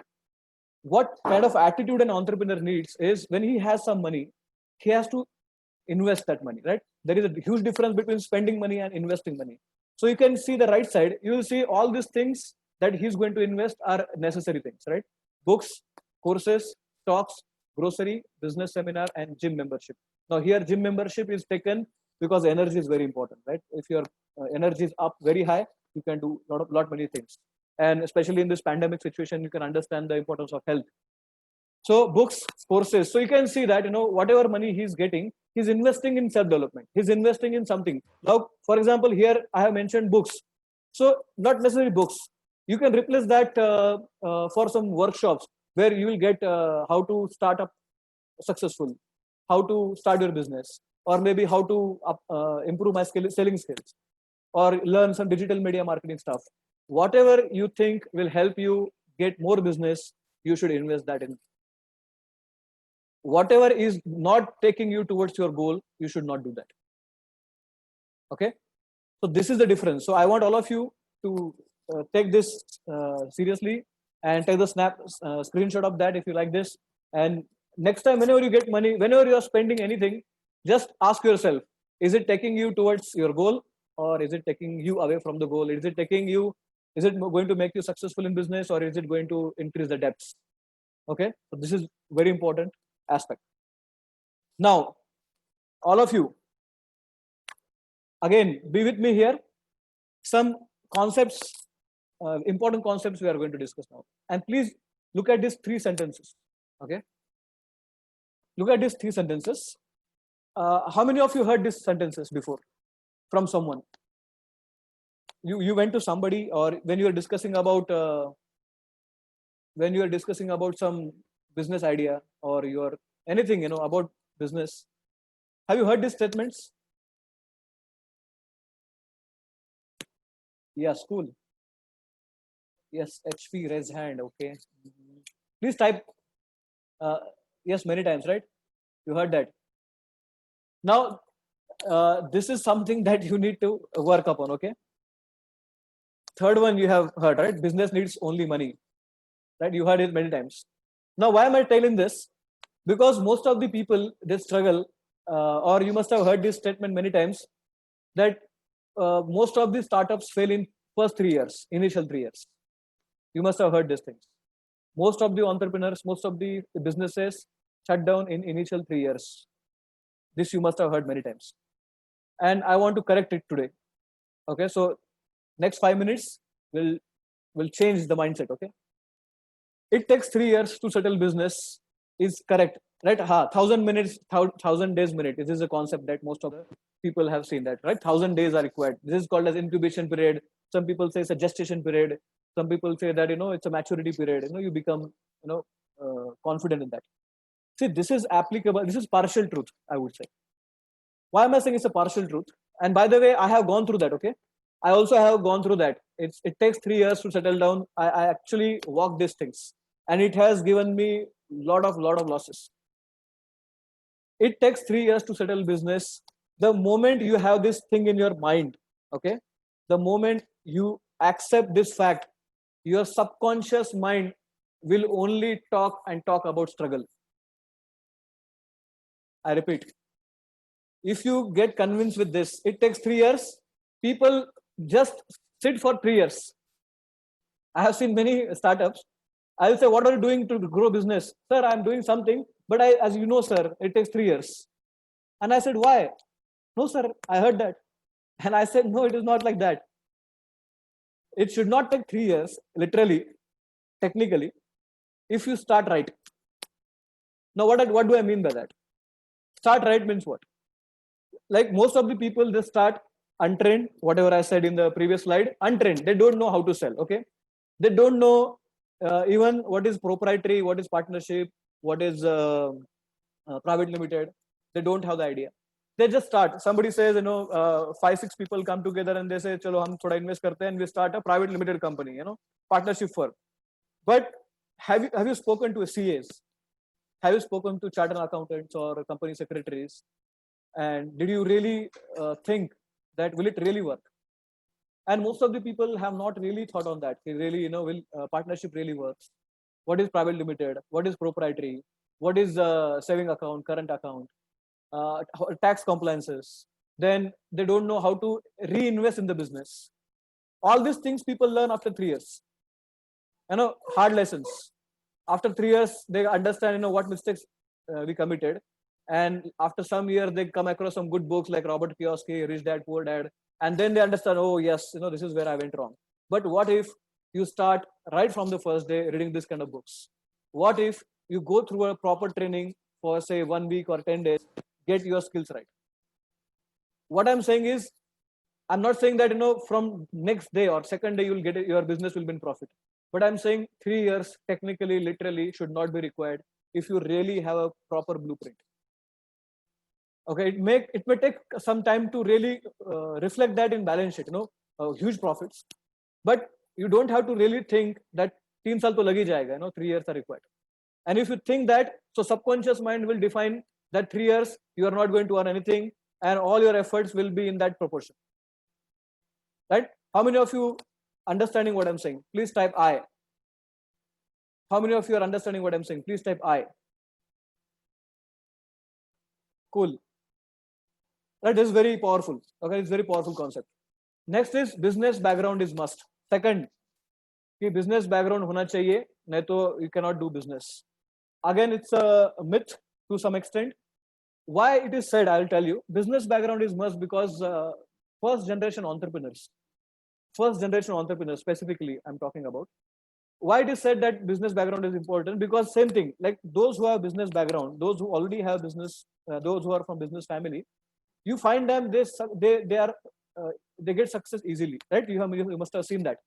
What kind of attitude an entrepreneur needs is, when he has some money, he has to invest that money, right? There is a huge difference between spending money and investing money. So you can see the right side, you will see all these things that he's going to invest are necessary things, right? Books, courses, stocks, grocery, business seminar, and gym membership. Now here gym membership is taken because energy is very important, right? If your energy is up very high, you can do lot many things. And especially in this pandemic situation, you can understand the importance of health. So books, courses. So you can see that whatever money he's getting, he's investing in self-development. He's investing in something. Now, for example, here I have mentioned books. So not necessarily books. You can replace that for some workshops where you will get how to start up successful, how to start your business, or maybe how to improve my selling skills, or learn some digital media marketing stuff. Whatever you think will help you get more business, you should invest that in. Whatever is not taking you towards your goal, you should not do that. Okay, so this is the difference. So I want all of you to take this seriously, and take the screenshot of that if you like this. And next time, whenever you get money, whenever you are spending anything, just ask yourself: is it taking you towards your goal, or is it taking you away from the goal? Is it going to make you successful in business, or is it going to increase the debts? Okay, so this is very important aspect. Now, all of you, again, be with me here. Some concepts, important concepts we are going to discuss now. And please look at these 3 sentences. Okay, look at these 3 sentences. How many of you heard these sentences before from someone? You went to somebody, or when you are discussing about some business idea, or your anything about business, have you heard these statements? Yes, cool. Yes, HP raise hand. Okay, please type Yes, many times, right? You heard that. Now, this is something that you need to work upon, okay? Third one you have heard, right? Business needs only money, right? You heard it many times. Now, why am I telling this? Because most of the people, they struggle, or you must have heard this statement many times, that most of the startups fail in first 3 years, initial 3 years. You must have heard these things. Most of the entrepreneurs, most of the businesses shut down in initial 3 years. This you must have heard many times. And I want to correct it today. Okay, so next 5 minutes will change the mindset. Okay, it takes 3 years to settle business is correct, right? 1,000 minutes, 1,000 days minute. This is a concept that most of the people have seen that, right? 1,000 days are required. This is called as incubation period. Some people say it's a gestation period. Some people say that it's a maturity period. You become confident in that. See, this is applicable. This is partial truth, I would say. Why am I saying it's a partial truth? And by the way, I have gone through that. Okay, I also have gone through that. It takes 3 years to settle down. I actually walk these things, and it has given me lot of losses. It takes 3 years to settle business. The moment you have this thing in your mind, okay, the moment you accept this fact, your subconscious mind will only talk and talk about struggle. I repeat, if you get convinced with this, it takes 3 years. People just sit for 3 years. I have seen many startups. I'll say, what are you doing to grow business? Sir, I'm doing something, but as you know, sir, it takes 3 years. And I said, why? No, sir, I heard that. And I said, no, it is not like that. It should not take 3 years, literally, technically, if you start right. Now, what do I mean by that? Start right means what? Like most of the people, they start untrained, whatever I said in the previous slide, untrained. They don't know how to sell, okay? They don't know even what is proprietary, what is partnership, what is private limited. They don't have the idea. They just start. Somebody says, 5-6 people come together and they say, chalo hum thoda invest karte hain, and we start a private limited company, partnership firm. But have you spoken to CAs? Have you spoken to chartered accountants or company secretaries? And did you really think that will it really work? And most of the people have not really thought on that. They really, will partnership really works? What is private limited? What is proprietary? What is saving account, current account, tax compliances? Then they don't know how to reinvest in the business. All these things people learn after 3 years. Hard lessons. After 3 years, they understand, what mistakes we committed. And after some years, they come across some good books like Robert Kiyosaki, Rich Dad, Poor Dad. And then they understand, oh, yes, this is where I went wrong. But what if you start right from the first day reading this kind of books? What if you go through a proper training for, say, 1 week or 10 days, get your skills right? What I'm saying is, I'm not saying that, from next day or second day, you'll get it, your business will be in profit. But I'm saying 3 years, technically, literally, should not be required if you really have a proper blueprint. Okay, it may take some time to really reflect that in balance sheet, huge profits. But you don't have to really think that 3 saal to lag hi jayega, 3 years are required. And if you think that, so subconscious mind will define that 3 years you are not going to earn anything, and all your efforts will be in that proportion. Right? How many of you understanding what I'm saying? Please type I. How many of you are understanding what I'm saying? Please type I. Cool. That is very powerful. Okay, it's very powerful concept. Next is business background is must. Second, कि business background होना चाहिए, नहीं तो you cannot do business. Again, it's a myth to some extent. Why it is said, I'll tell you. Business background is must because first generation entrepreneurs specifically, I'm talking about. Why it is said that business background is important? Because same thing, like those who have business background, those who already have business, those who are from business family, you find them they get success easily, right? You must have seen that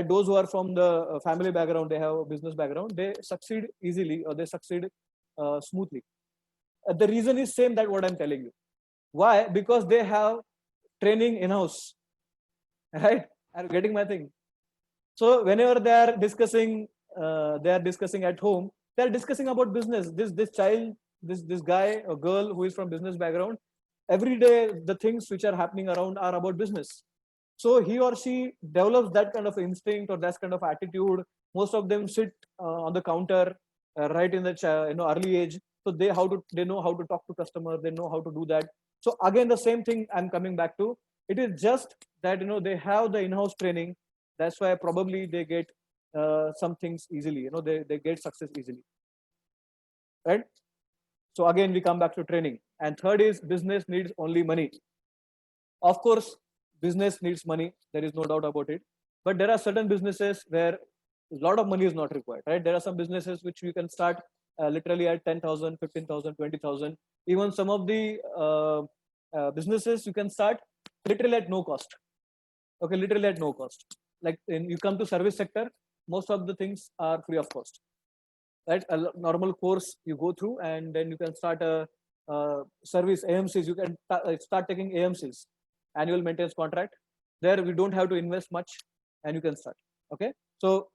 those who are from the family background, they have a business background, they succeed easily or they succeed smoothly. The reason is same that what I'm telling you. Why? Because they have training in-house, right? Are you getting my thing? So whenever they are discussing at home, They're discussing about business. This child, this guy or girl who is from business background, every day the things which are happening around are about business. So he or she develops that kind of instinct or that kind of attitude. Most of them sit on the counter right in the early age. So they know how to talk to customer. They know how to do that. So again, the same thing I'm coming back to. It is just that they have the in-house training. That's why probably they get some things easily. They get success easily, right? So again, we come back to training. And third is business needs only money. Of course, business needs money. There is no doubt about it. But there are certain businesses where a lot of money is not required, right? There are some businesses which you can start literally at 10,000, 15,000, 20,000. Even some of the businesses you can start literally at no cost. Okay, literally at no cost. Like you come to service sector, most of the things are free of cost. Right, a normal course you go through, and then you can start a service AMCs. You can start taking AMCs, annual maintenance contract. There we don't have to invest much, and you can start. Okay, so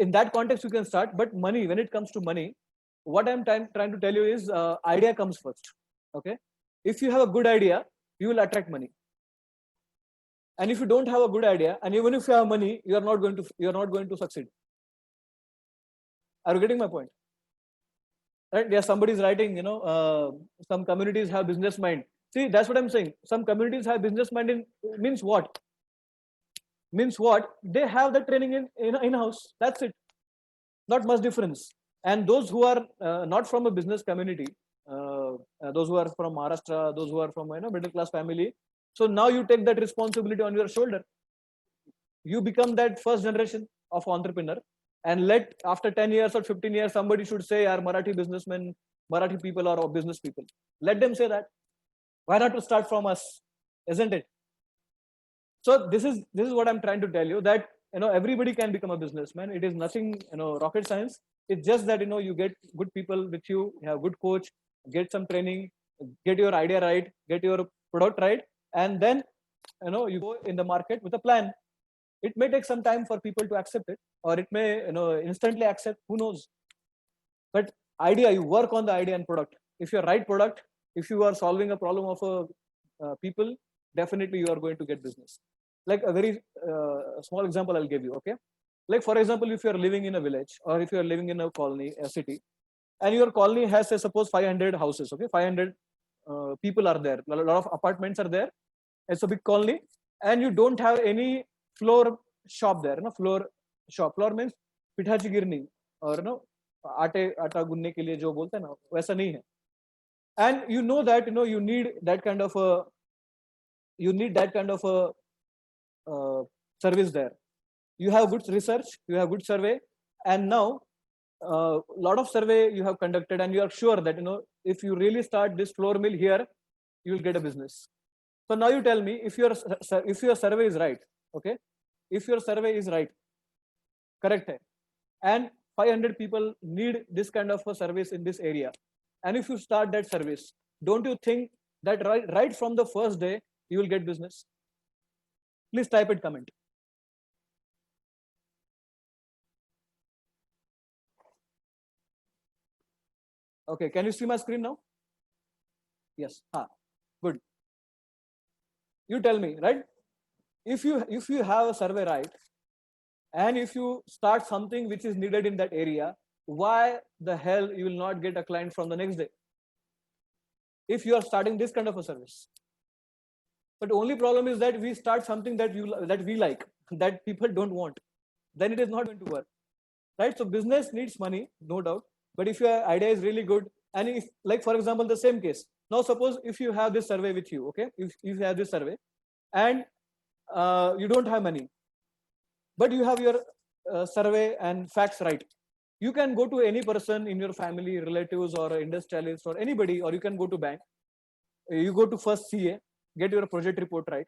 in that context you can start. But money, when it comes to money, what I'm trying to tell you is idea comes first. Okay, if you have a good idea, you will attract money. And if you don't have a good idea, and even if you have money, you are not going to succeed. Are you getting my point? Right? Yeah, somebody is writing, some communities have business mind. See, that's what I'm saying. Some communities have business mind means what? Means what? They have the training in-house. That's it. Not much difference. And those who are not from a business community, those who are from Maharashtra, those who are from middle class family. So now you take that responsibility on your shoulder. You become that first generation of entrepreneur. And let after 10 years or 15 years, somebody should say, "Are Marathi businessmen, Marathi people are business people." Let them say that. Why not to start from us, isn't it? So this is what I'm trying to tell you, that everybody can become a businessman. It is nothing rocket science. It's just that you get good people with you, have good coach, get some training, get your idea right, get your product right, and then you go in the market with a plan. It may take some time for people to accept it, or it may instantly accept, who knows. But idea, you work on the idea and product. If you're right product, if you are solving a problem of people, definitely you are going to get business. Like a very small example I'll give you. Okay, like for example, if you are living in a village, or if you are living in a colony, a city, and your colony has, say, suppose 500 houses. Okay, 500 people are there, a lot of apartments are there. It's a big colony, and you don't have any floor shop there. Floor shop. Floor means पिठाची गिरनी, और आटा गुनने के लिए जो बोलते हैं ना, वैसा नहीं है. And you know that you need that kind of a service there. You have good research, you have good survey, and now lot of survey you have conducted, and you are sure that if you really start this floor mill here, you will get a business. So now you tell me, if your survey is right, okay, if your survey is right, correct, and 500 people need this kind of a service in this area, and if you start that service, don't you think that right from the first day you will get business? Please type it, comment. Okay, can you see my screen now? Yes. Good. You tell me, right? If you have a survey right, and if you start something which is needed in that area, why the hell you will not get a client from the next day? If you are starting this kind of a service. But the only problem is that we start something that we like, that people don't want. Then it is not going to work, right? So business needs money, no doubt. But if your idea is really good, and if, like for example, the same case. Now suppose if you have this survey with you, okay? If you have this survey, and you don't have money, but you have your survey and facts right, you can go to any person in your family, relatives, or industrialists, or anybody, or you can go to bank. You go to first CA, get your project report right,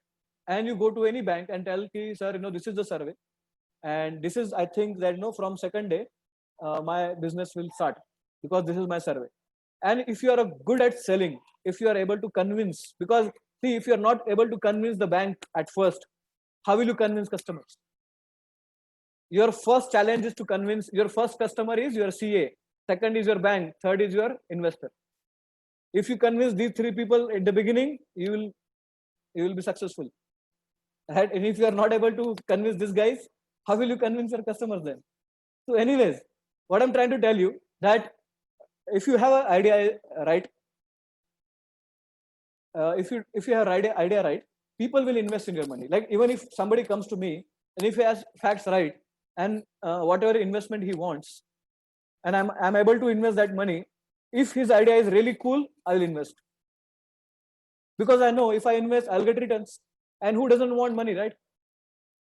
and you go to any bank and tell, sir, this is the survey, and this is, I think that from second day my business will start, because this is my survey. And if you are good at selling, if you are able to convince, because see, if you are not able to convince the bank at first, how will you convince customers? Your first challenge is to convince, your first customer is your CA, second is your bank, third is your investor. If you convince these three people at the beginning, you will be successful. Right? And if you are not able to convince these guys, how will you convince your customers then? So anyways, what I'm trying to tell you that if you have an idea right, if you have idea right, people will invest in your money. Like even if somebody comes to me and if he has facts right and whatever investment he wants, and I'm able to invest that money, if his idea is really cool, I will invest. Because I know if I invest, I'll get returns. And who doesn't want money, right?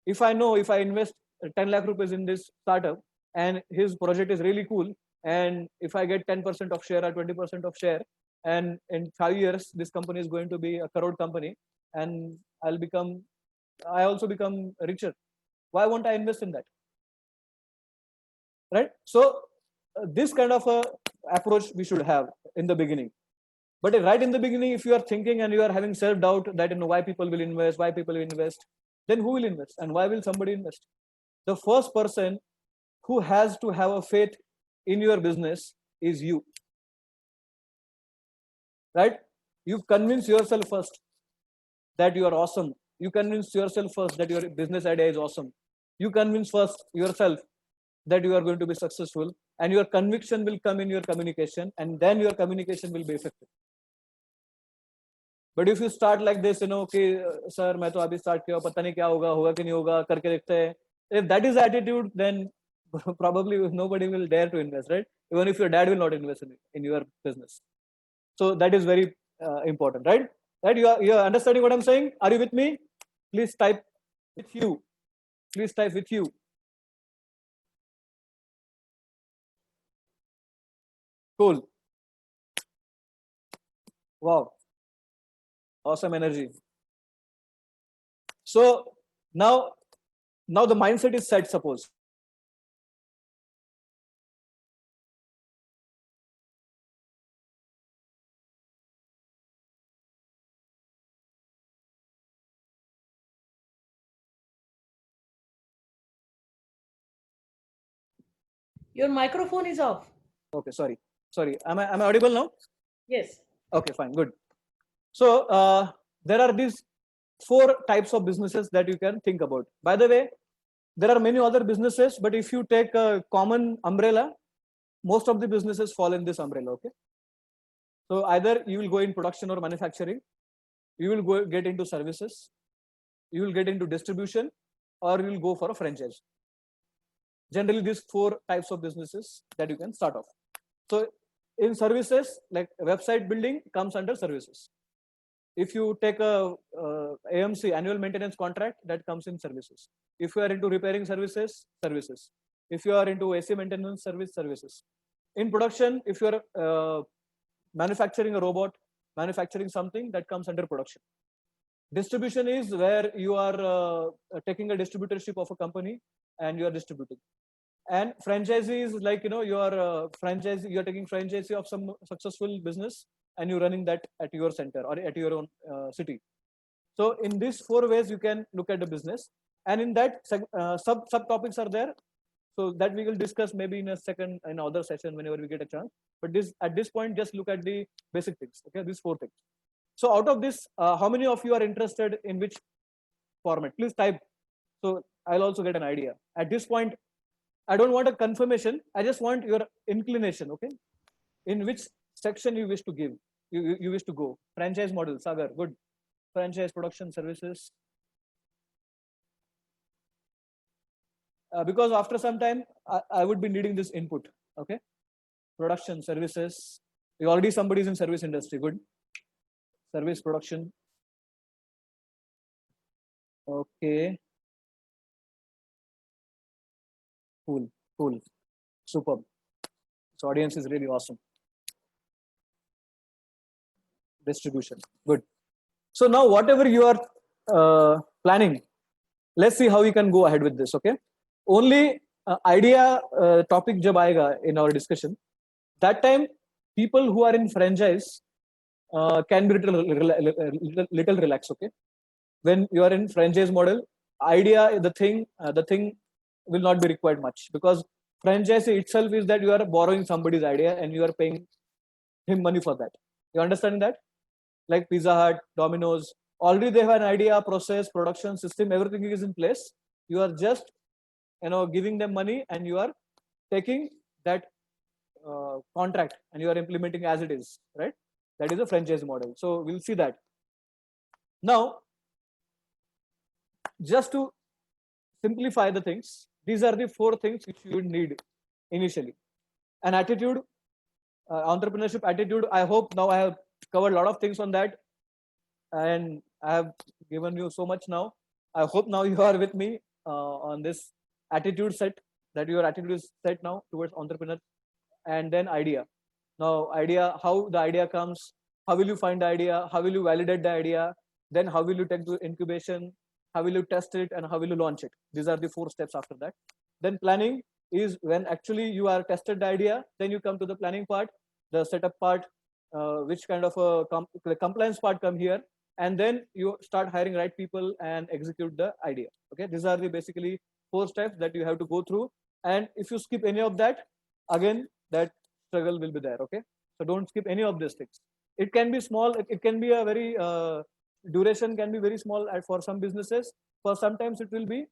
If I know if I invest 10 lakh rupees in this startup and his project is really cool, and if I get 10% of share or 20% of share, and in 5 years this company is going to be a crore company, and I also become richer. Why won't I invest in that? Right? So this kind of a approach we should have in the beginning. But right in the beginning, if you are thinking and you are having self-doubt that why people will invest, then who will invest and why will somebody invest? The first person who has to have a faith in your business is you. Right? You convince yourself first that you are awesome. You convince yourself first that your business idea is awesome. You convince first yourself that you are going to be successful, and your conviction will come in your communication, and then your communication will be effective. But if you start like this, okay, sir, मैं तो अभी start किया, पता नहीं क्या होगा कि नहीं होगा, करके देखते हैं. If that is the attitude, then probably nobody will dare to invest, right? Even if your dad will not invest in your business. So that is very important, right? Right? You are understanding what I'm saying? Are you with me? Please type with you. Please type with you. Cool. Wow. Awesome energy. So now the mindset is set, suppose. Your microphone is off. Okay, sorry. Am I audible now? Yes. Okay, fine, good. So there are these 4 types of businesses that you can think about. By the way, there are many other businesses, but if you take a common umbrella, most of the businesses fall in this umbrella. Okay. So either you will go in production or manufacturing, you will get into services, you will get into distribution, or you will go for a franchise. Generally, these 4 types of businesses that you can start off. So in services, like website building comes under services. If you take a AMC, annual maintenance contract, that comes in services. If you are into repairing services, services. If you are into AC maintenance services. In production, if you are manufacturing a robot, manufacturing something, that comes under production. Distribution is where you are taking a distributorship of a company and you are distributing. And franchisee is like, you are taking franchisee of some successful business and you're running that at your center or at your own city. So in these 4 ways, you can look at the business. And in that subtopics are there. So that we will discuss maybe in another session whenever we get a chance. But at this point, just look at the basic things. Okay, these 4 things. So out of this, how many of you are interested in which format? Please type. So I'll also get an idea. At this point, I don't want a confirmation. I just want your inclination. Okay, in which section you wish to give, you wish to go. Franchise model, Sagar, good. Franchise, production, services. Because after some time, I would be needing this input. Okay, production, services. Already somebody is in service industry. Good. Service, production. Okay. Cool. Superb. This audience is really awesome. Distribution. Good. So now whatever you are planning, let's see how we can go ahead with this. Okay. Only idea topic jab aayega in our discussion, that time people who are in franchise can be little relaxed. Okay. When you are in franchise model, idea, the thing will not be required much, because Franchise itself is that you are borrowing somebody's idea and you are paying him money for that. You understand that? Like Pizza Hut, Domino's, already they have an idea, process, production system, everything is in place. You are just giving them money and you are taking that contract and you are implementing as it is, right? That is a franchise model. So we'll see that. Now, just to simplify the things, these are the 4 things which you would need initially. An attitude, entrepreneurship attitude. I hope now I have covered a lot of things on that, and I have given you so much now. I hope now you are with me on this attitude set, that your attitude is set now towards entrepreneur. And then idea. Now idea, how the idea comes, how will you find the idea, how will you validate the idea, then how will you take to incubation, how will you test it, and how will you launch it. These are the 4 steps after that. Then planning is when actually you are tested the idea, then you come to the planning part, the setup part, which kind of the compliance part come here, and then you start hiring right people and execute the idea. Okay, these are the basically 4 steps that you have to go through, and if you skip any of that, again that struggle will be there. Okay, so don't skip any of these things. It can be small, it can be a very duration can be very small for some businesses, for sometimes it will be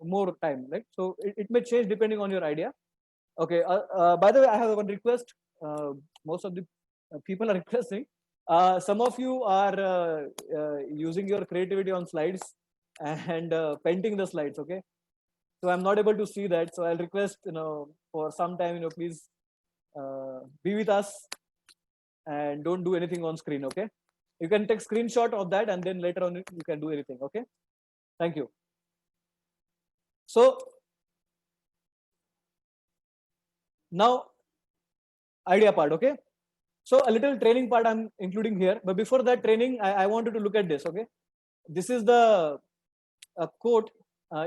more time, right? So it may change depending on your idea. Okay, by the way, I have one request. Most of the people are requesting, some of you are using your creativity on slides and painting the slides. Okay, so I'm not able to see that, so I'll request for some time, please be with us and don't do anything on screen. Okay, you can take screenshot of that and then later on you can do anything. Okay, thank you. So now idea part. Okay, so a little training part I'm including here, but before that training, I wanted to look at this. Okay, this is the quote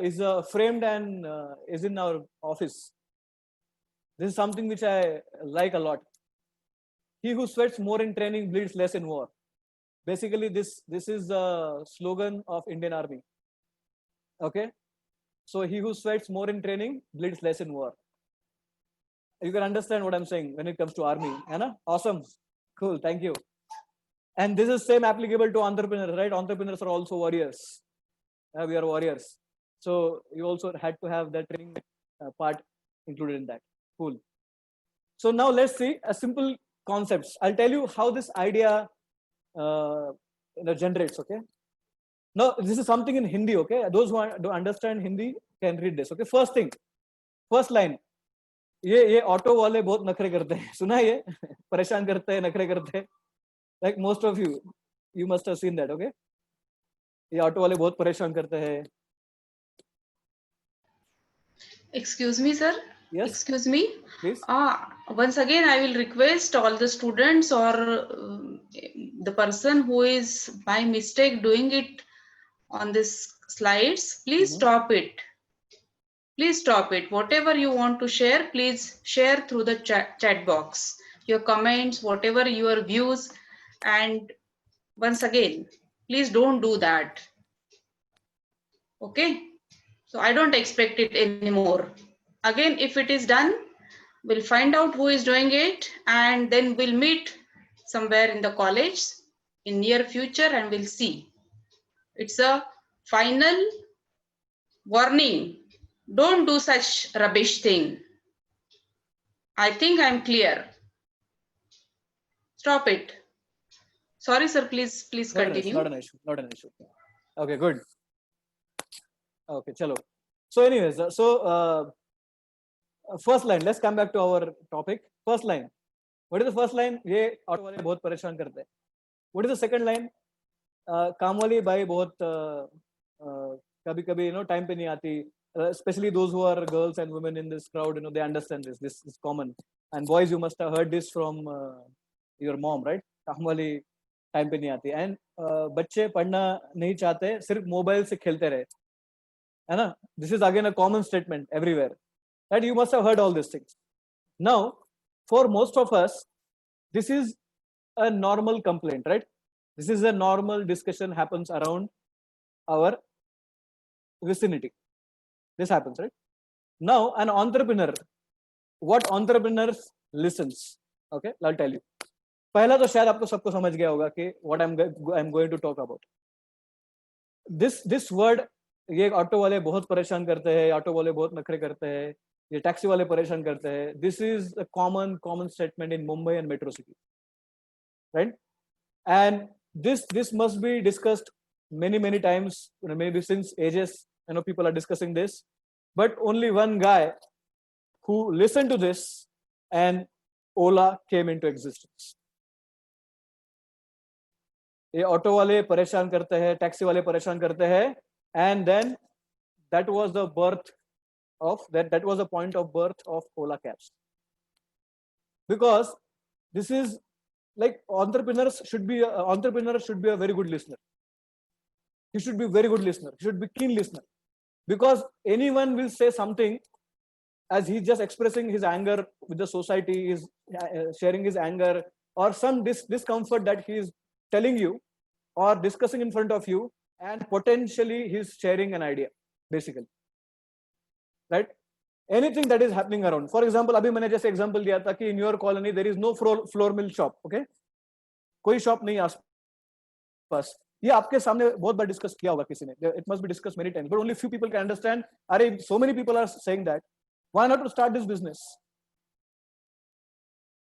is framed and is in our office. This is something which I like a lot. He who sweats more in training bleeds less in war. Basically, this is the slogan of Indian Army. Okay, so he who sweats more in training bleeds less in war. You can understand what I'm saying when it comes to army. Awesome, cool, thank you. And this is same applicable to entrepreneurs, right? Entrepreneurs are also warriors. We are warriors. So you also had to have that training part included in that. Cool. So now let's see a simple concepts. I'll tell you how this idea generates. Okay. Now this is something in Hindi. Okay. Those who don't understand Hindi can read this. Okay. First thing, first line. ये auto वाले बहुत नखरे करते हैं, सुना ये परेशान करते हैं, नखरे करते हैं. Like most of you must have seen that. Okay. ये ऑटो वाले बहुत परेशान करते हैं. Excuse me, sir. Yes. Excuse me. Please. Once again, I will request all the students or the person who is by mistake doing it on this slides, please stop it. Please stop it. Whatever you want to share, please share through the chat box. Your comments, whatever your views, and once again, please don't do that. Okay? So I don't expect it anymore. Again, if it is done, we'll find out who is doing it and then we'll meet somewhere in the college in near future and we'll see. It's a final warning. Don't do such rubbish thing. I think I'm clear. Stop it. Sorry, sir, please continue. Not an issue. Not an issue. Okay, good. Okay, chalo. So anyways, first line, let's come back to our topic. First line. What is the first line? ये auto वाले बहुत परेशान करते हैं. What is the second line? काम वाली by बहुत कभी-कभी time पे नहीं आती. Especially those who are girls and women in this crowd, they understand this. This is common. And boys, you must have heard this from your mom, right? काम वाली time पे नहीं आती. And बच्चे पढ़ना नहीं चाहते, सिर्फ मोबाइल से खेलते रहे. है ना? This is again a common statement everywhere. Right? You must have heard all these things. Now, for most of us, this is a normal complaint, right? This is a normal discussion happens around our vicinity. This happens, right? Now, an entrepreneur, what entrepreneurs listens? Okay, I'll tell you. पहला तो शायद आपको सबको समझ गया होगा कि what I'm going to talk about. This word, ये ऑटो वाले बहुत परेशान करते हैं, ऑटो वाले बहुत नखरे करते हैं, ये टैक्सी वाले परेशान करते हैं. This is a common statement in Mumbai and metro city, right? And this must be discussed many times, maybe since ages. People are discussing this, but only one guy who listened to this, and Ola came into existence. ये auto वाले परेशान करते हैं, taxi वाले परेशान करते हैं, and then that was the birth of that was the point of birth of Ola Cabs. Because this is like entrepreneur should be a very good listener. He should be very good listener. He should be keen listener, because anyone will say something as he's just expressing his anger with the society, is sharing his anger or some discomfort that he is telling you or discussing in front of you, and potentially he's sharing an idea, basically, right? Anything that is happening around. For example, अभी मैंने जैसे example दिया था कि in your colony there is no floor mill shop, okay? कोई shop नहीं आसपास. ये आपके सामने बहुत बार डिस्कस किया होगा किसी ने. It must be discussed many times, but only few people can understand. अरे so many people are saying that, why not to start this business?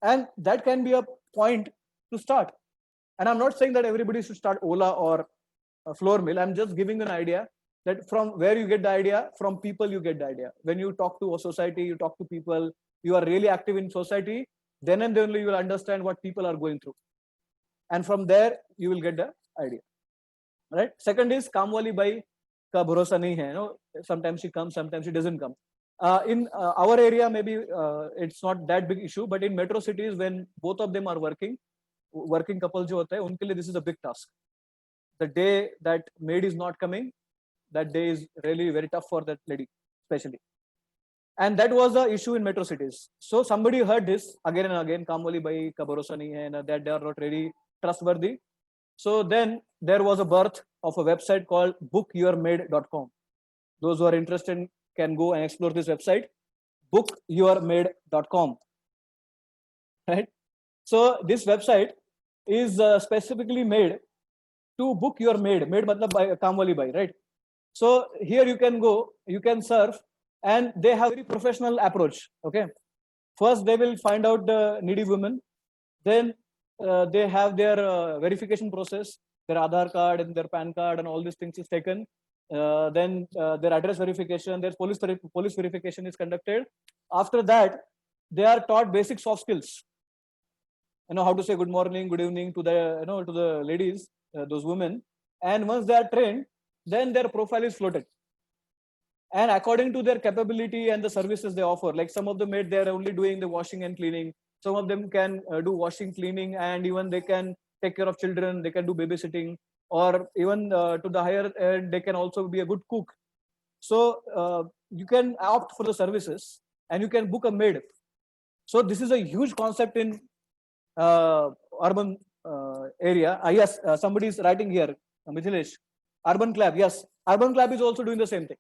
And that can be a point to start. And I'm not saying that everybody should start Ola or a floor mill. I'm just giving an idea that from where you get the idea, from people you get the idea. When you talk to a society, you talk to people, you are really active in society, then and then only you will understand what people are going through. And from there, you will get the idea. Right? Second is Kamwali Bai ka bharosa nahi hai. Sometimes she comes, sometimes she doesn't come. In our area, maybe it's not that big issue, but in metro cities, when both of them are working couple jo hote hai, unke liye this is a big task. The day that maid is not coming, that day is really very tough for that lady, especially. And that was the issue in metro cities. So somebody heard this again and again, Kamwali Bai ka bharosa nahi hai, and that they are not really trustworthy. So then there was a birth of a website called bookyourmaid.com. Those who are interested can go and explore this website, bookyourmaid.com. Right? So this website is specifically made to book your maid. Maid matlab by Kamwali Bai, right? So here you can go, you can surf, and they have a very professional approach. Okay. First, they will find out the needy women. Then they have their verification process, their Aadhaar card and their PAN card and all these things is taken. Then their address verification, their police verification is conducted. After that, they are taught basic soft skills. How to say good morning, good evening to the to the ladies, those women. And once they are trained, then their profile is floated. And according to their capability and the services they offer, like some of them they are only doing the washing and cleaning. Some of them can do washing, cleaning, and even they can take care of children. They can do babysitting, or even to the higher end, they can also be a good cook. So you can opt for the services, and you can book a maid. So this is a huge concept in urban area. Yes, somebody is writing here, Mithilesh. Urban Club, yes. Urban Club is also doing the same thing.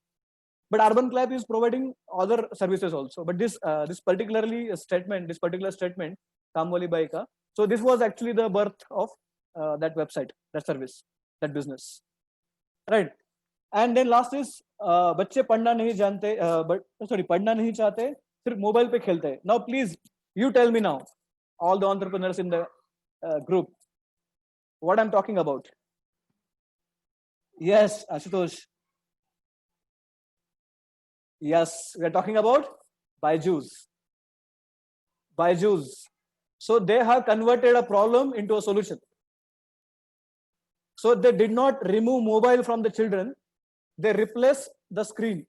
But Urban Club is providing other services also. But this particular statement, Kamwali Bai ka, so this was actually the birth of that website, that service, that business, right? And then last is बच्चे पढ़ना नहीं जानते, पढ़ना नहीं चाहते, सिर्फ mobile पे खेलते हैं. Now please, you tell me now, all the entrepreneurs in the group, what I'm talking about. Yes, Ashutosh. Yes, we are talking about Byju's. So they have converted a problem into a solution. So they did not remove mobile from the children. They replaced the screen.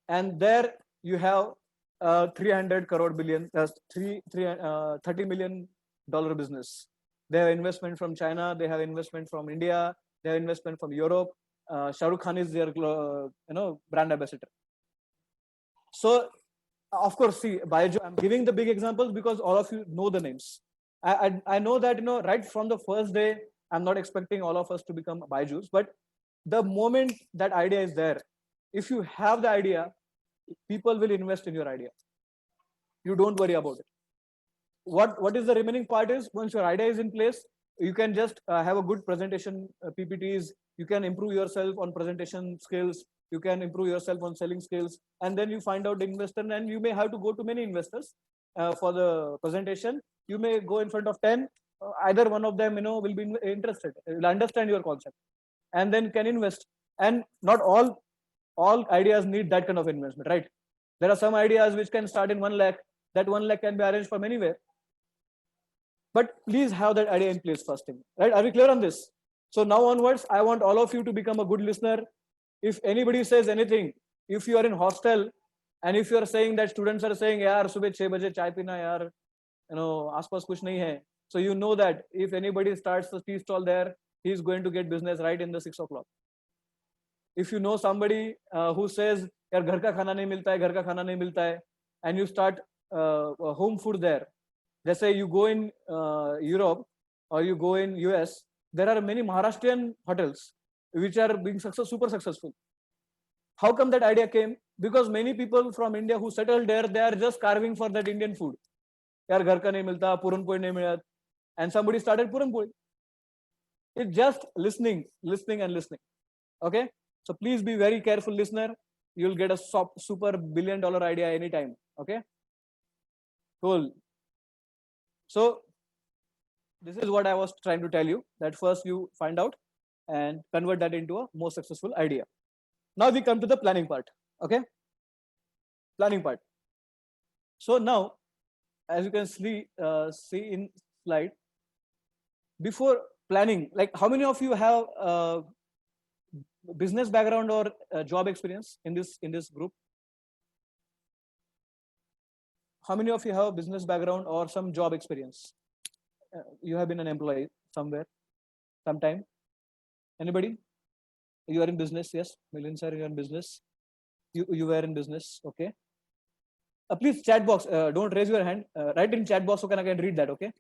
And there you have 300 crore billion, $30 million business. They have investment from China. They have investment from India. They have investment from Europe. Shah Rukh Khan is their brand ambassador. So of course, see, Byju, I'm giving the big examples because all of you know the names. I know that right from the first day, I'm not expecting all of us to become Byju's, but the moment that idea is there, if you have the idea, people will invest in your idea. You don't worry about it. What is the remaining part is, once your idea is in place, you can just have a good presentation, PPTs. You can improve yourself on presentation skills. You can improve yourself on selling skills, and then you find out the investor, and you may have to go to many investors for the presentation. You may go in front of 10. Either one of them, will be interested, will understand your concept, and then can invest. And not all ideas need that kind of investment, right? There are some ideas which can start in 1 lakh. That 1 lakh can be arranged from anywhere. But please have that idea in place first thing, right? Are we clear on this? So now onwards, I want all of you to become a good listener. If anybody says anything, if you are in hostel, and if you are saying that students are saying, yaar, subah 6 baje chai pina, yaar, aaspas kuch nahi hai. So you know that if anybody starts the tea stall there, he is going to get business right in the 6 o'clock. If you know somebody who says, yaar, ghar ka khana nahi milta hai, ghar ka khana nahi milta hai, and you start home food there. Let's say you go in Europe or you go in US, there are many Maharashtrian hotels which are being super successful. How come that idea came? Because many people from India who settled there, they are just carving for that Indian food. Yaar ghar ka nahi milta, puran poi nahi milat, and somebody started puran poi. It's just listening and listening. Okay, so please be very careful, listener. You'll get a super $1 billion idea anytime. Okay, cool. So this is what I was trying to tell you, that first you find out and convert that into a more successful idea. Now we come to the planning part. Okay, planning part. So now, as you can see in slide, before planning, like how many of you have business background or job experience in this group? How many of you have business background or some job experience? You have been an employee somewhere, sometime. Anybody? You are in business, yes. Milind sir, you are in business. You were in business, okay. Please chat box. Don't raise your hand. Write in chat box so I can read that, okay.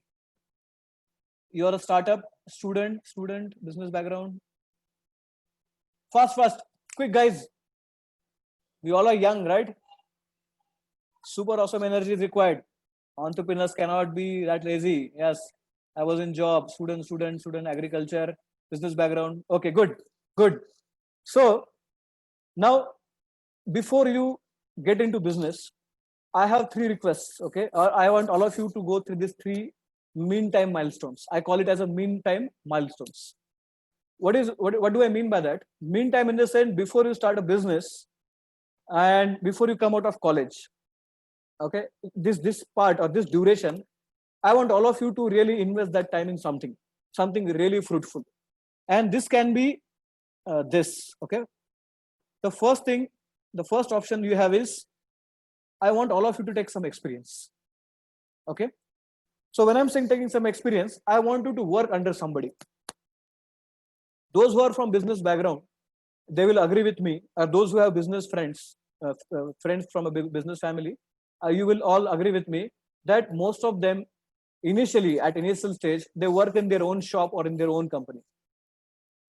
You are a startup, student, business background. Fast, quick, guys. We all are young, right? Super awesome energy is required. Entrepreneurs cannot be that lazy. Yes, I was in job, student, agriculture, business background. Okay, good. So now, before you get into business, I have 3 requests. Okay, I want all of you to go through these 3 meantime milestones. I call it as a meantime milestones. What do I mean by that? Meantime, in the sense, before you start a business and before you come out of college. Okay, this part or this duration, I want all of you to really invest that time in something really fruitful. And this can be this. Okay, the first option you have is, I want all of you to take some experience. Okay, so when I'm saying taking some experience, I want you to work under somebody. Those who are from business background, they will agree with me. Those who have business friends, friends from a business family, you will all agree with me that most of them initially, at initial stage, they work in their own shop or in their own company,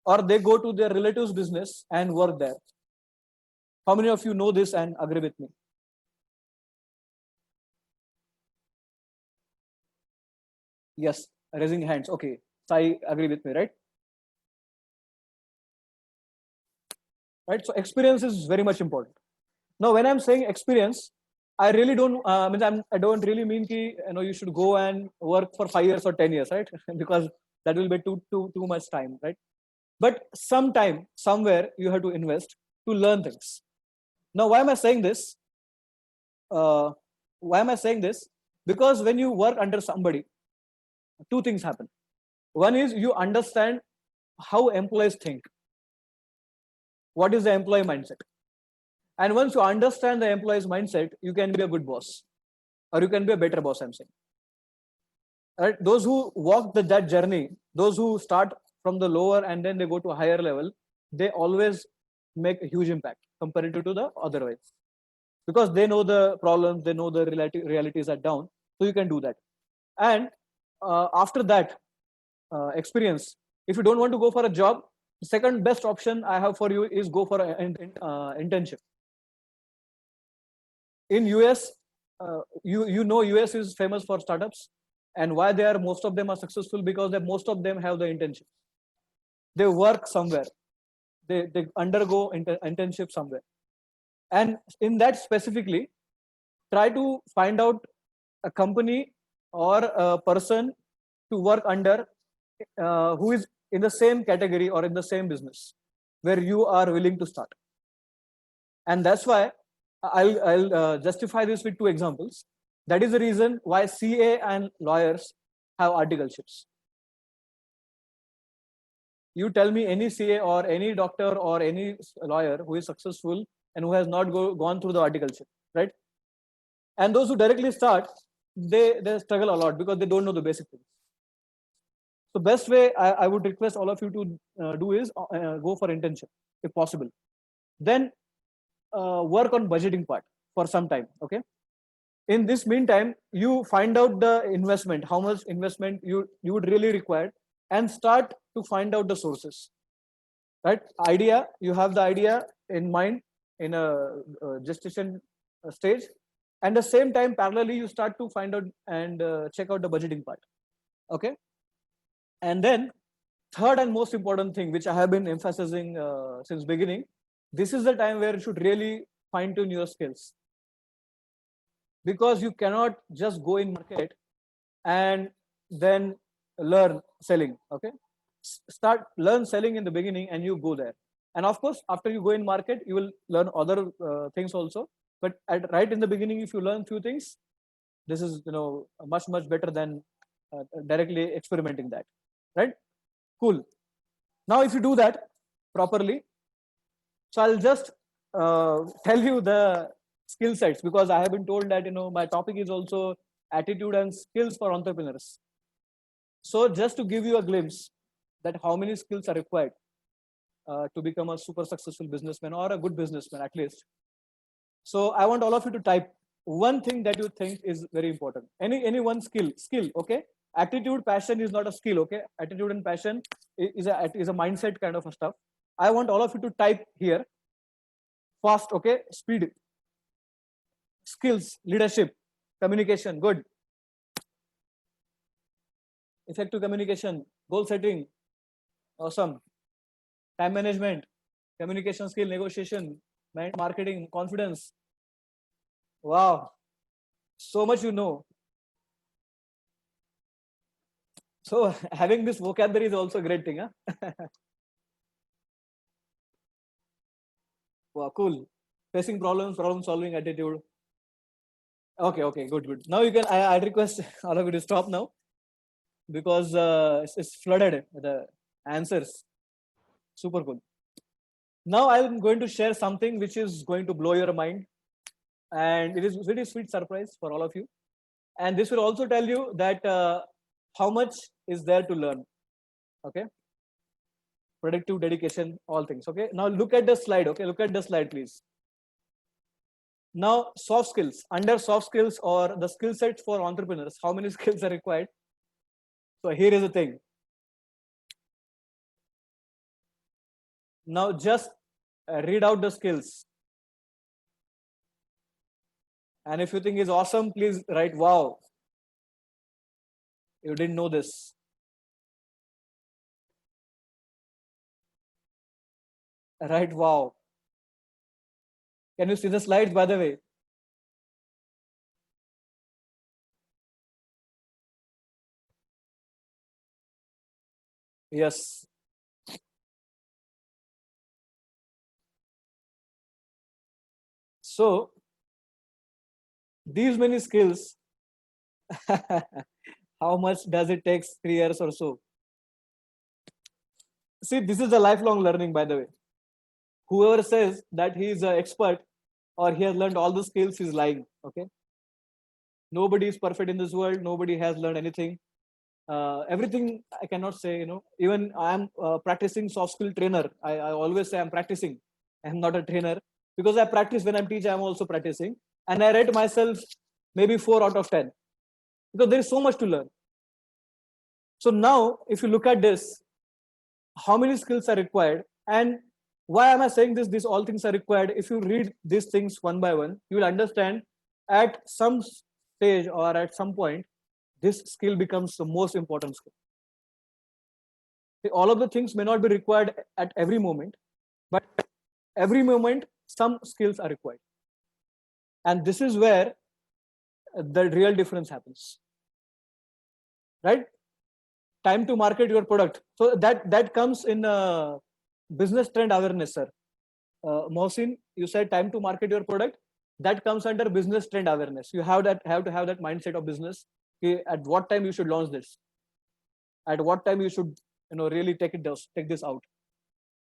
or they go to their relative's business and work there. How many of you know this and agree with me? Yes, raising hands. Okay, Sai agree with me, right? Right. So experience is very much important. Now, when I'm saying experience, I really don't. I don't really mean ki, you should go and work for 5 years or 10 years, right? Because that will be too much time, right? But sometime, somewhere, you have to invest to learn things. Now, why am I saying this? Because when you work under somebody, 2 things happen. One is you understand how employees think. What is the employee mindset? And once you understand the employee's mindset, you can be a good boss, or you can be a better boss, I'm saying. Right? Those who walk that journey, those who start from the lower and then they go to a higher level, they always make a huge impact comparative to the otherwise. Because they know the problems, they know the realities are down, so you can do that. And after that experience, if you don't want to go for a job, the second best option I have for you is go for an internship. in US, you know US is famous for startups, and why they are, most of them are successful, because most of them have the internship. They work somewhere, they undergo internship somewhere, and in that specifically, try to find out a company or a person to work under, who is in the same category or in the same business where you are willing to start. And that's why I'll justify this with two examples. That is the reason why CA and lawyers have articleships. You tell me any CA or any doctor or any lawyer who is successful and who has not gone through the articleship, right? And those who directly start, they struggle a lot because they don't know the basic things. So best way I would request all of you to do is go for internship if possible. Then work on budgeting part for some time. Okay. In this meantime, you find out the investment, how much investment you would really require, and start to find out the sources. Right? Idea, you have the idea in mind in a gestation stage, and the same time parallelly you start to find out and check out the budgeting part. Okay. And then third and most important thing, which I have been emphasizing since beginning, this is the time where you should really fine tune your skills, because you cannot just go in market and then learn selling. Okay. Learn selling in the beginning and you go there, and of course after you go in market you will learn other things also, but right in the beginning if you learn few things, this is much better than directly experimenting that, right? Cool. Now if you do that properly, so I'll just tell you the skill sets, because I have been told that my topic is also attitude and skills for entrepreneurs. So just to give you a glimpse that how many skills are required to become a super successful businessman or a good businessman at least. So I want all of you to type one thing that you think is very important. Any one skill. Okay. Attitude, passion is not a skill. Okay. Attitude and passion is a mindset kind of a stuff. I want all of you to type here fast. Okay. Speed. Skills, leadership, communication, good. Effective communication, goal setting, awesome. Time management, communication skill, negotiation, marketing, confidence. Wow, so much you know. So having this vocabulary is also a great thing, huh? Wow, cool. Facing problems, problem solving attitude. Okay, good. Now you can. I request all of you to stop now, because it's flooded the answers. Super cool. Now I'm going to share something which is going to blow your mind, and it is very sweet surprise for all of you. And this will also tell you that how much is there to learn. Okay. Productive, dedication, all things. Okay. Now look at the slide. Okay. Look at the slide, please. Now soft skills. Under soft skills or the skill sets for entrepreneurs, how many skills are required? So here is the thing. Now just read out the skills. And if you think is awesome, please write wow. You didn't know this. Right, wow. Can you see the slides, by the way? Yes. So these many skills, how much does it take? 3 years or so? See, this is a lifelong learning, by the way. Whoever says that he is an expert or he has learned all the skills is lying. Okay. Nobody is perfect in this world. Nobody has learned anything. Everything I cannot say, even I am practicing soft skill trainer. I always say I'm practicing. I'm not a trainer, because I practice when I'm teaching. I'm also practicing, and I rate myself maybe 4 out of 10, because there is so much to learn. So now, if you look at this, how many skills are required, and why am I saying this? These all things are required. If you read these things one by one, you will understand at some stage or at some point, this skill becomes the most important skill. See, all of the things may not be required at every moment, but every moment some skills are required. And this is where the real difference happens, right? Time to market your product. So that comes in business trend awareness, sir. Mohsin, you said time to market your product. That comes under business trend awareness. You have to have that mindset of business. Okay, at what time you should launch this? At what time you should really take this out?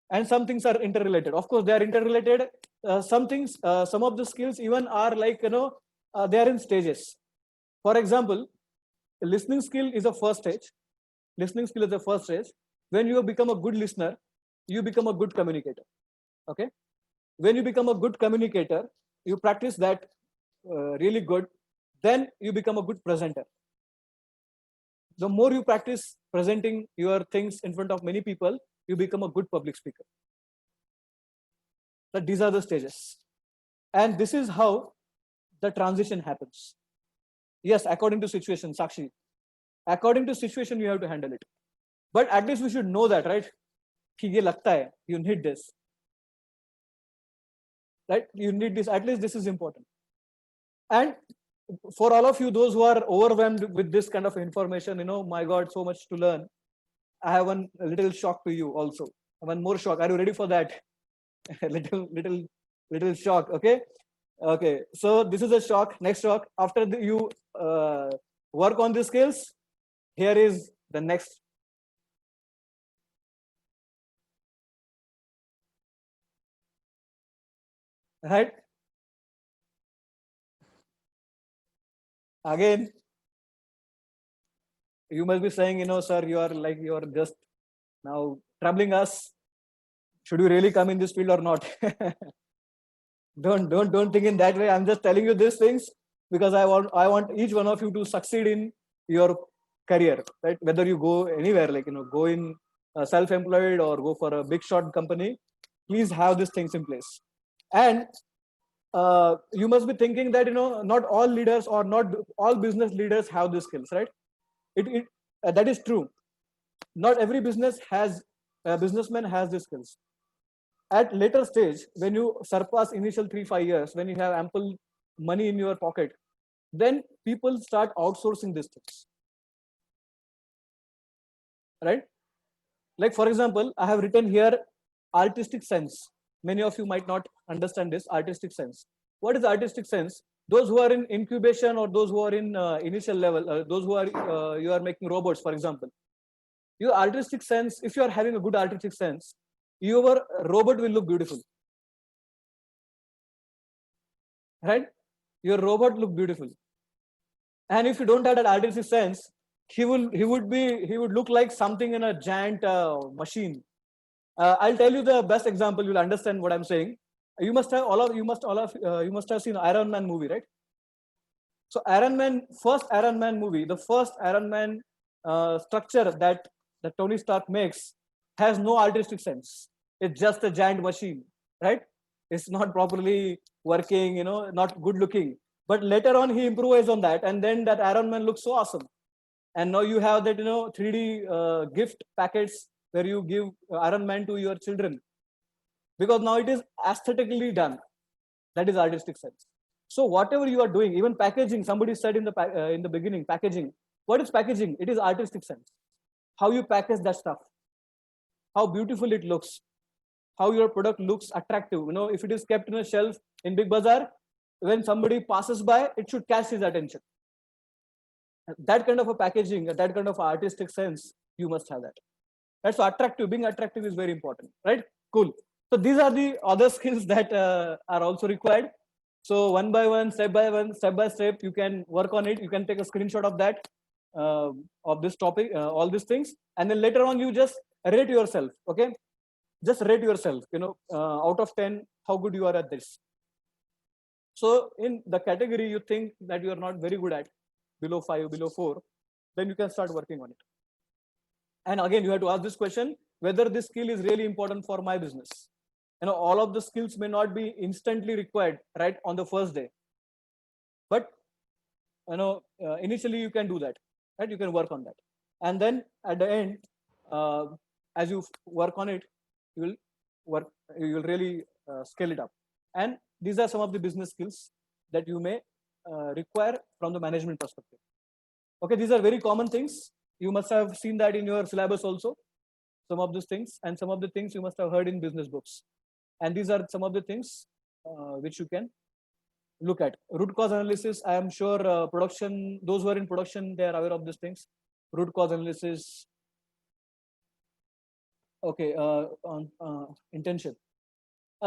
And some things are interrelated. Of course, they are interrelated. Some things, some of the skills even are like they are in stages. For example, listening skill is a first stage. Listening skill is the first stage. When you become a good listener, you become a good communicator. Okay. When you become a good communicator, you practice that really good, then you become a good presenter. The more you practice presenting your things in front of many people, you become a good public speaker. So these are the stages. And this is how the transition happens. Yes, according to situation, Sakshi. According to situation, you have to handle it. But at least we should know that, right? कि ये लगता है, you need this. Right? You need this. At least this is important. And for all of you, those who are overwhelmed with this kind of information, my God, so much to learn. I have one little shock to you also. One more shock. Are you ready for that? little shock. Okay. Okay. So this is a shock. Next shock. After you work on these skills, here is the next. Right? Again, you must be saying, sir, you are just now troubling us. Should we really come in this field or not? Don't think in that way. I'm just telling you these things because I want each one of you to succeed in your career, right? Whether you go anywhere, go in self-employed or go for a big shot company, please have these things in place. And you must be thinking that not all leaders or not all business leaders have these skills, right? That is true. Not every businessman has these skills. At later stage, when you surpass initial 3-5 years, when you have ample money in your pocket, then people start outsourcing these things, right? Like, for example, I have written here artistic sense. Many of you might not understand this artistic sense. What is artistic sense? Those who are in incubation or those who are in initial level, those who are you are making robots, for example, your artistic sense, if you are having a good artistic sense, your robot will look beautiful, right? Your robot look beautiful. And if you don't have that artistic sense, he would look like something in a giant machine. I'll tell you the best example. You'll understand what I'm saying. You must have seen Iron Man movie, right? So first Iron Man movie, the first Iron Man structure that Tony Stark makes has no artistic sense. It's just a giant machine, right? It's not properly working, not good looking. But later on, he improvised on that, and then that Iron Man looks so awesome. And now you have that 3D gift packets where you give Iron Man to your children, because now it is aesthetically done. That is artistic sense. So whatever you are doing, even packaging, somebody said in the beginning, packaging. What is packaging? It is artistic sense. How you package that stuff, how beautiful it looks, how your product looks attractive. If it is kept in a shelf in Big Bazaar, when somebody passes by, it should catch his attention. That kind of a packaging, that kind of artistic sense, you must have that. That's so attractive. Being attractive is very important, right? Cool. So these are the other skills that are also required. So one by one, step by step, you can work on it. You can take a screenshot of that, of this topic, all these things, and then later on you just rate yourself. Okay, just rate yourself. Out of 10, how good you are at this. So in the category you think that you are not very good at, below 5, below 4, then you can start working on it. And again, you have to ask this question, whether this skill is really important for my business. All of the skills may not be instantly required right on the first day. but initially you can do that, right? You can work on that, and then at the end, as you work on it, you will really scale it up. And these are some of the business skills that you may require from the management perspective. Okay, these are very common things. You must have seen that in your syllabus also, some of these things, and some of the things you must have heard in business books. And these are some of the things which you can look at. Root cause analysis, I am sure production, those who are in production, they are aware of these things. Root cause analysis. Okay, on internship.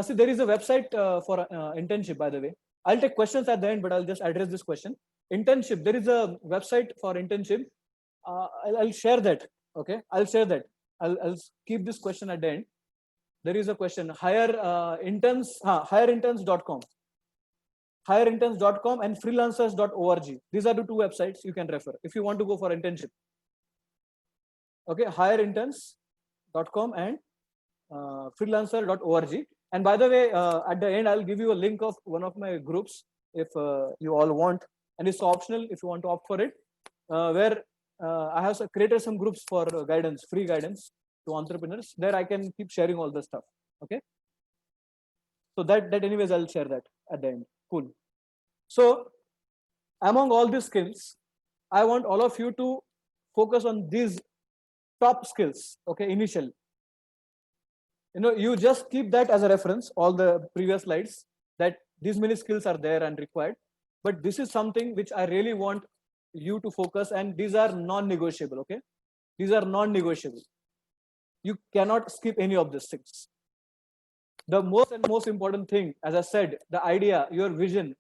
See, there is a website for internship, by the way. I'll take questions at the end, but I'll just address this question. Internship, there is a website for internship. I'll share that. Okay, I'll share that. I'll keep this question at the end. There is a question. Hireinterns.com. Hireinterns.com and freelancers.org. These are the two websites you can refer if you want to go for internship. Okay, hireinterns.com and freelancer.org. And by the way, at the end, I'll give you a link of one of my groups if you all want, and it's optional if you want to opt for it, where I have created some groups for guidance, free guidance to entrepreneurs. There I can keep sharing all the stuff. Okay. So that anyways, I'll share that at the end. Cool. So among all these skills, I want all of you to focus on these top skills. Okay, initially. You just keep that as a reference, all the previous slides, that these many skills are there and required. But this is something which I really want you to focus, and these are non-negotiable. Okay, these are non-negotiable. You cannot skip any of these things. The most important thing, as I said, the idea, your vision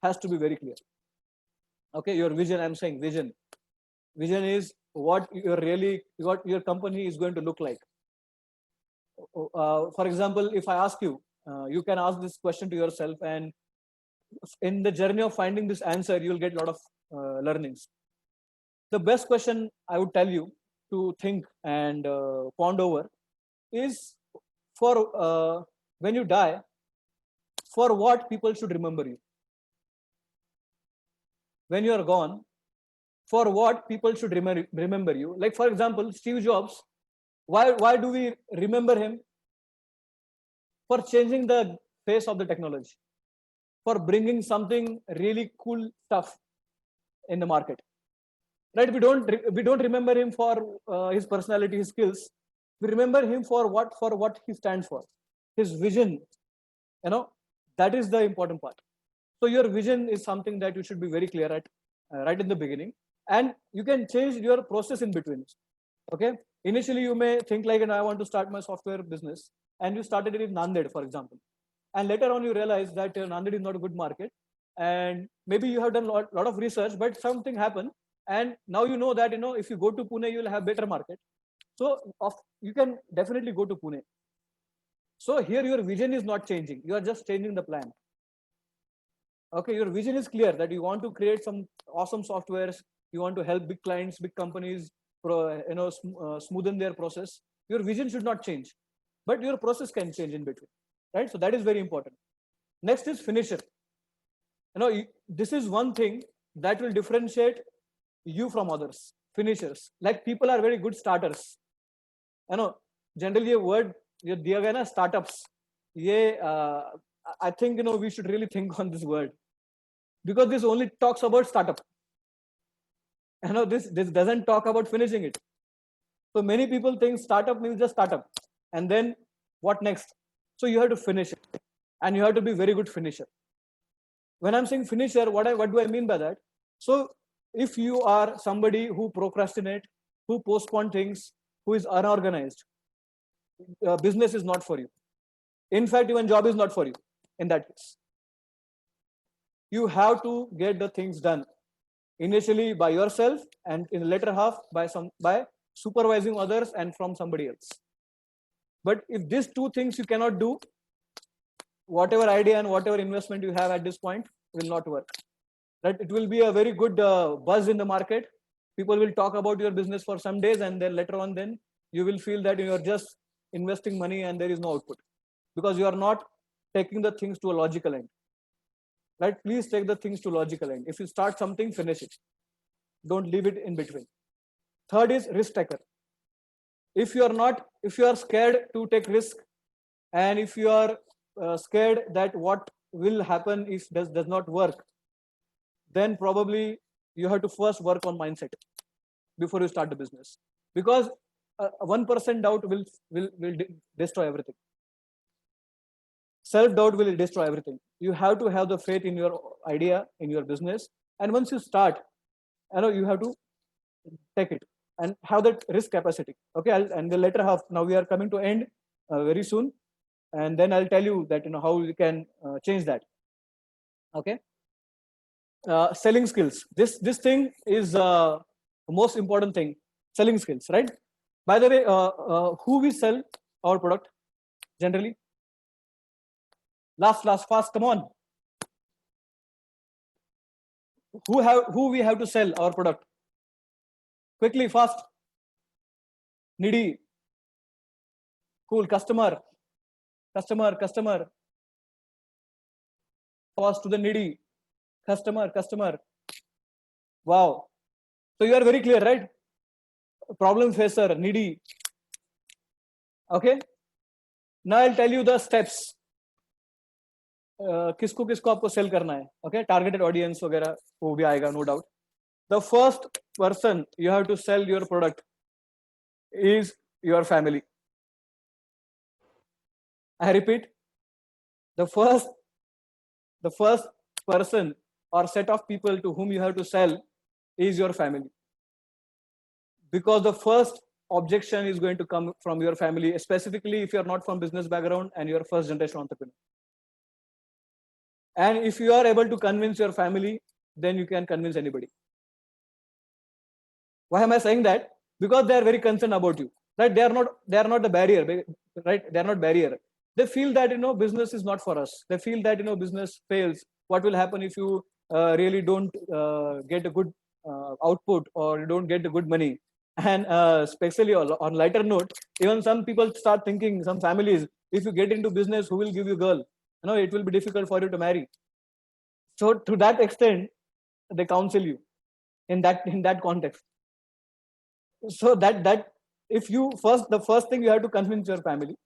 has to be very clear. Okay, your vision, I'm saying vision. Vision is what your company is going to look like. For example, if I ask you, you can ask this question to yourself, and in the journey of finding this answer, you'll get a lot of learnings. The best question I would tell you to think and ponder over is, for when you die, for what people should remember you. When you are gone, for what people should remember you. Like, for example, Steve Jobs, why do we remember him? For changing the face of the technology, for bringing something really cool stuff in the market, right? We don't remember him for his personality, his skills. We remember him for what he stands for, his vision. That is the important part. So your vision is something that you should be very clear at right in the beginning, and you can change your process in between. Okay, initially you may think like, I want to start my software business, and you started it in Nanded, for example, and later on you realize that Nanded is not a good market, and maybe you have done a lot of research, but something happened, and now you know that if you go to Pune, you will have better market. So you can definitely go to Pune. So here your vision is not changing, you are just changing the plan. Okay, your vision is clear that you want to create some awesome softwares, you want to help big clients, big companies, smoothen their process. Your vision should not change, but your process can change in between, right? So that is very important. Next is finisher. This is one thing that will differentiate you from others. Finishers, like people are very good starters. Generally a word diya gaya na, startups. I think we should really think on this word, because this only talks about startup. This doesn't talk about finishing it. So many people think startup means just startup, and then what next? So you have to finish it, and you have to be very good finisher. When I'm saying finisher, what do I mean by that? So if you are somebody who procrastinate, who postpone things, who is unorganized, business is not for you. In fact, even job is not for you in that case. You have to get the things done initially by yourself, and in the later half by supervising others and from somebody else. But if these two things you cannot do, whatever idea and whatever investment you have at this point will not work. Right? It will be a very good buzz in the market. People will talk about your business for some days, and then later on, then you will feel that you are just investing money and there is no output, because you are not taking the things to a logical end. right? Please take the things to logical end. If you start something, finish it. Don't leave it in between. Third is risk taker. If you are scared to take risk, and if you are scared that what will happen if does not work, then probably you have to first work on mindset before you start the business, because 1% doubt will destroy everything. Self-doubt will destroy everything. You have to have the faith in your idea, in your business, and once you start, you have to take it and have that risk capacity. Okay, and the later half, now we are coming to end very soon, and then I'll tell you that how you can change that. Okay, selling skills. This thing is most important thing. Selling skills, right? By the way, who we sell our product generally? Last, fast, come on. Who we have to sell our product? Quickly, fast. Needy. Cool. Customer. Fast to the needy. Customer. Wow. So you are very clear, right? Problem facer, needy. Okay. Now I'll tell you the steps. किसको किसको आपको cell करना है. Okay, targeted audience वगैरह वो भी आएगा, no doubt. The first person you have to sell your product is your family. I repeat, the first person or set of people to whom you have to sell is your family, because the first objection is going to come from your family, specifically if you are not from business background and you are first generation entrepreneur. And if you are able to convince your family, then you can convince anybody. Why am I saying that? Because they are very concerned about you, right? They are not the barrier, right? They are not barrier. They feel that business is not for us. They feel that business fails. What will happen if you really don't get a good output, or you don't get the good money? And especially on lighter note, even some people start thinking, some families, if you get into business, who will give you girl? It will be difficult for you to marry. So to that extent, they counsel you in that context. So that if you the first thing you have to convince your family.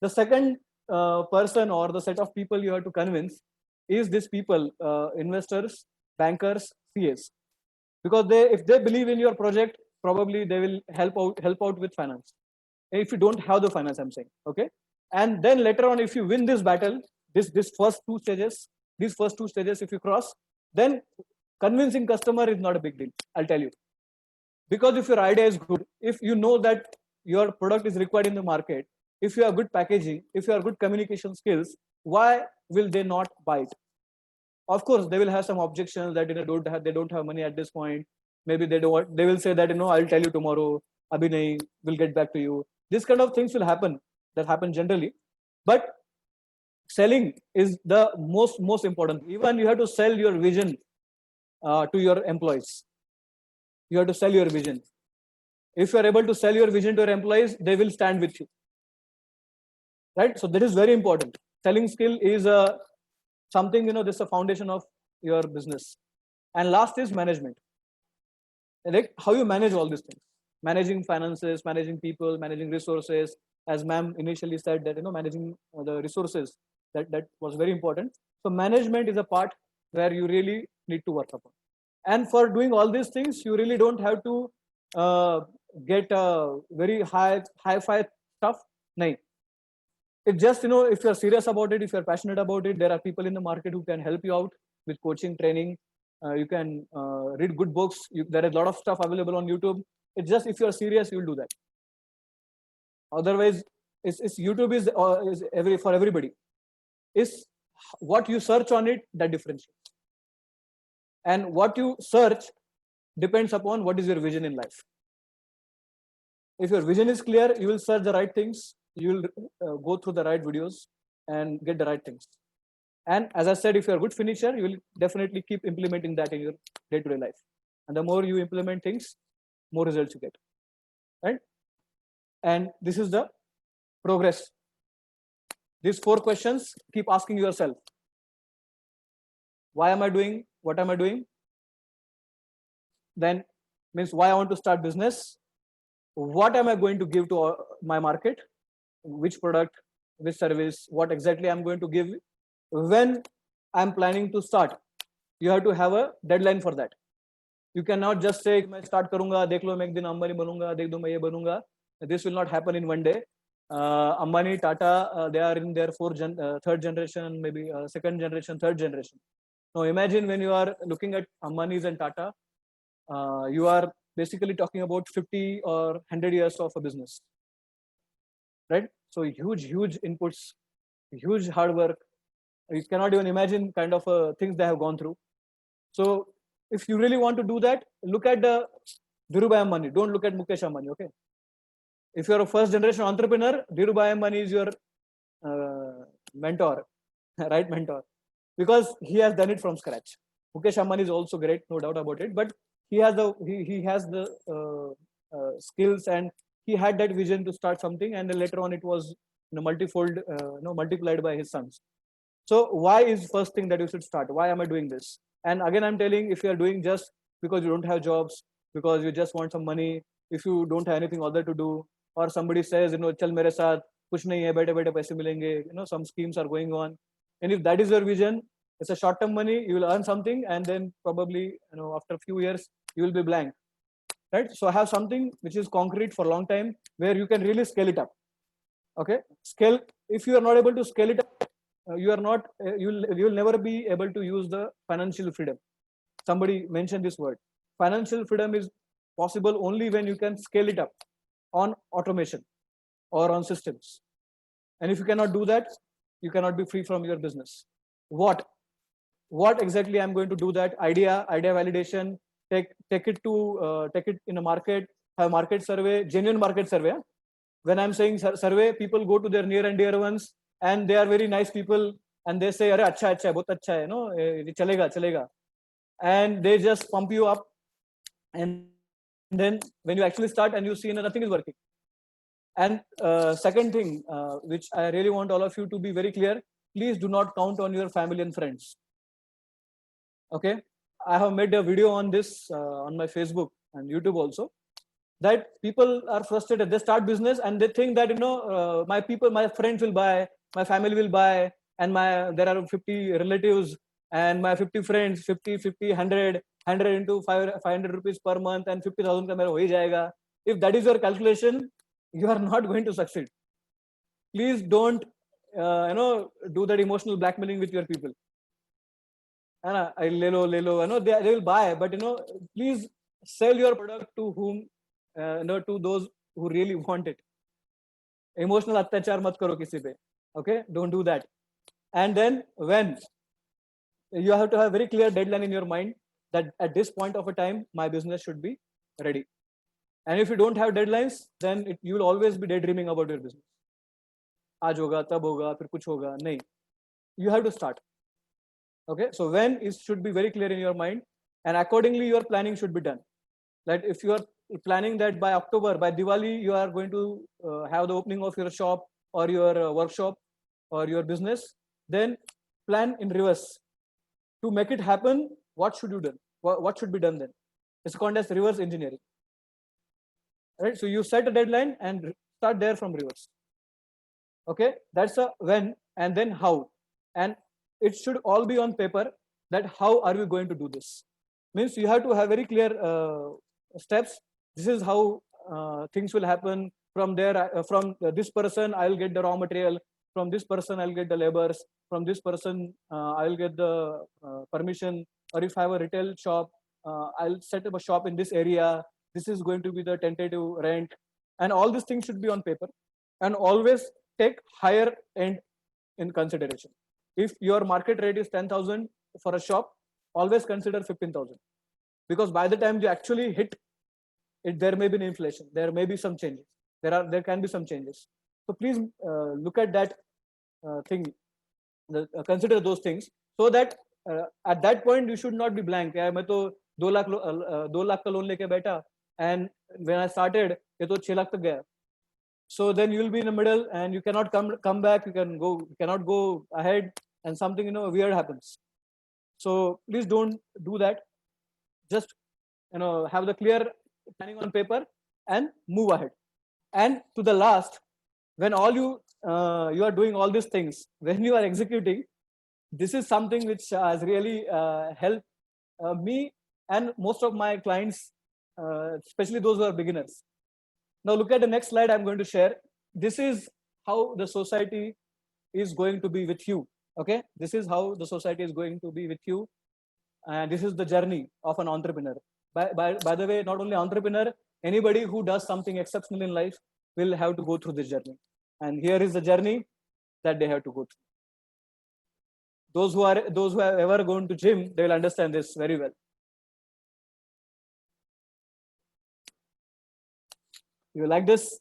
The second person or the set of people you have to convince is these people, investors, bankers, CAs, because if they believe in your project, probably they will help out with finance. If you don't have the finance, I'm saying, okay. And then later on, if you win this battle, these first two stages, if you cross, then convincing customer is not a big deal, I'll tell you. Because if your idea is good, if you know that your product is required in the market, if you have good packaging, if you have good communication skills, why will they not buy it? Of course, they will have some objections that they don't have money at this point. Maybe they will say that I'll tell you tomorrow, abhi nahi, we'll get back to you. This kind of things will happen. That happen generally. But selling is the most important. Even you have to sell your vision to your employees. You have to sell your vision. If you are able to sell your vision to your employees, they will stand with you, right? So that is very important. Selling skill is something, this is a foundation of your business. And last is management. Like how you manage all these things, managing finances, managing people, managing resources. As ma'am initially said that managing the resources, that was very important. So management is a part where you really need to work upon. And for doing all these things, you really don't have to get very high-fi stuff. No. It's just, if you're serious about it, if you're passionate about it, there are people in the market who can help you out with coaching, training. You can read good books. There is a lot of stuff available on YouTube. It's just, if you're serious, you'll do that. Otherwise, YouTube is for everybody. It's what you search on it that differentiates. And what you search depends upon what is your vision in life. If your vision is clear, you will search the right things. You will go through the right videos and get the right things. And as I said, if you're a good finisher, you will definitely keep implementing that in your day-to-day life. And the more you implement things, more results you get, right? And this is the progress. These 4 questions, keep asking yourself. why am I doing what am I doing, then means why I want to start business, what am I going to give to my market, which product, which service, what exactly I'm going to give, when I'm planning to start. You have to have a deadline for that. You cannot just say मैं start करूंगा, देख लो मैं एक दिन अंबानी बनूंगा, देख दो मैं ये बनूंगा. This will not happen in one day. Ambani, Tata, they are in their third generation, maybe second generation, third generation. Now imagine when you are looking at Ambani's and Tata, you are basically talking about 50 or 100 years of a business, right? So huge inputs, huge hard work. You cannot even imagine kind of things they have gone through. So if you really want to do that, look at the Dhirubhai Ambani. Don't look at Mukesh Ambani, okay? If you're a first generation entrepreneur, Dhirubhai Ambani is your mentor, right? Mentor, because he has done it from scratch. Mukesh Ambani is also great, no doubt about it, but he has the skills, and he had that vision to start something, and then later on it was multifold, multiplied by his sons. So why is first thing that you should start? Why am I doing this? And again, I'm telling, if you are doing just because you don't have jobs, because you just want some money, if you don't have anything other to do, or somebody says, chal mere saath, kuch nahi hai, baithe paise milenge, some schemes are going on. And if that is your vision, it's a short-term money, you will earn something, and then probably, after a few years, you will be blank, right? So have something which is concrete for a long time, where you can really scale it up. Okay, scale. If you are not able to scale it up, you are not. You will never be able to use the financial freedom. Somebody mentioned this word. Financial freedom is possible only when you can scale it up on automation or on systems. And if you cannot do that, you cannot be free from your business. What exactly I'm going to do that? Idea validation, take it in a market, have market survey, genuine market survey. When I'm saying survey, people go to their near and dear ones, and they are very nice people, and they say, "Arey, acha hai, bahut acha hai, chalega," and they just pump you up, and then when you actually start and you see nothing is working. And second thing, which I really want all of you to be very clear, please do not count on your family and friends. Okay, I have made a video on this on my Facebook and YouTube also, that people are frustrated. They start business and they think that my friends will buy, my family will buy, and there are 50 relatives and my 50 friends, 50 100 into 500 rupees per month and 50,000 ka mera ho hi jayega. If that is your calculation, you are not going to succeed. Please don't do that emotional blackmailing with your people. Le lo, they will buy, but please sell your product to whom, to those who really want it. Emotional attachar mat karo kisi pe. Okay, don't do that. And then when you have to have very clear deadline in your mind, that at this point of a time my business should be ready. And if you don't have deadlines, then you will always be daydreaming about your business. Aaj hoga, tab hoga, fir kuch hoga. Nahi. You have to start. Okay, so when it should be very clear in your mind, and accordingly your planning should be done. Like if you are planning that by October, by Diwali, you are going to have the opening of your shop or your workshop or your business, then plan in reverse. To make it happen, what should you do? What should be done then? It's called as reverse engineering. Right? So you set a deadline and start there from reverse. Okay, that's a when, and then how. And it should all be on paper, that how are we going to do this? Means you have to have very clear steps. This is how things will happen. From there, from this person, I'll get the raw material. From this person, I'll get the labors. From this person, I'll get the permission. Or if I have a retail shop, I'll set up a shop in this area. This is going to be the tentative rent. And all these things should be on paper. And always take higher end in consideration. If your market rate is 10,000 for a shop, always consider 15,000. Because by the time you actually hit it, there may be an inflation. There may be some changes. There can be some changes. So please look at that thing. Consider those things, so that at that point you should not be blank. मैं तो 2 lakh का loan लेके बैठा, and when I started, ये तो 6 lakh तक गया. So then you will be in the middle, and you cannot come back. You cannot go ahead, and something weird happens. So please don't do that. Just have the clear planning on paper and move ahead. And to the last, when all you are doing all these things, when you are executing, this is something which has really helped me and most of my clients, especially those who are beginners. Now look at the next slide I'm going to share. This is how the society is going to be with you. Okay, this is how the society is going to be with you, and this is the journey of an entrepreneur. By the way, not only entrepreneur, anybody who does something exceptional in life will have to go through this journey. And here is the journey that they have to go through. Those who have ever gone to gym, they will understand this very well. You like this?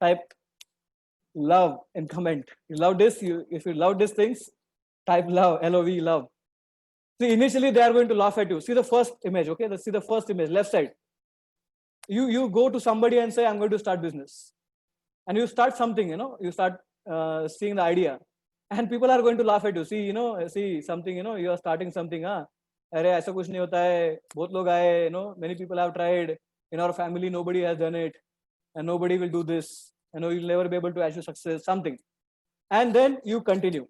Type love and comment. You love this? If you love these things, type love, L-O-V, love. See, initially they are going to laugh at you. See the first image, okay? Let's see the first image, left side. You go to somebody and say, I'm going to start business. And you start something, you start seeing the idea. And people are going to laugh at you. See something, you are starting something. अरे ऐसा कुछ नहीं होता है, बहुत लोग आए, many people have tried. In our family, nobody has done it. And nobody will do this. You'll never be able to achieve success, something. And then you continue.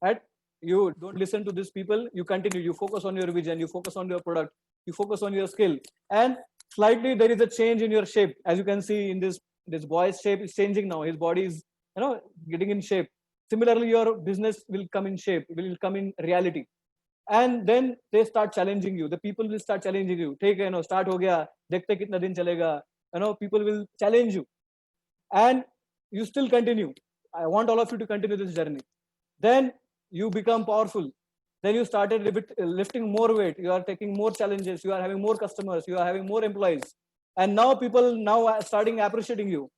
Right? You don't listen to these people, you continue, you focus on your vision, you focus on your product, you focus on your skill. And slightly there is a change in your shape. As you can see in this boy's shape is changing now. His body is, getting in shape. Similarly, your business will come in shape, will come in reality. And then they start challenging you. The people will start challenging you. Take, start ho gaya, dekhte kitna din chalega. People will challenge you. And you still continue. I want all of you to continue this journey. Then you become powerful. Then you started lifting more weight. You are taking more challenges. You are having more customers. You are having more employees. And now people now are starting appreciating you.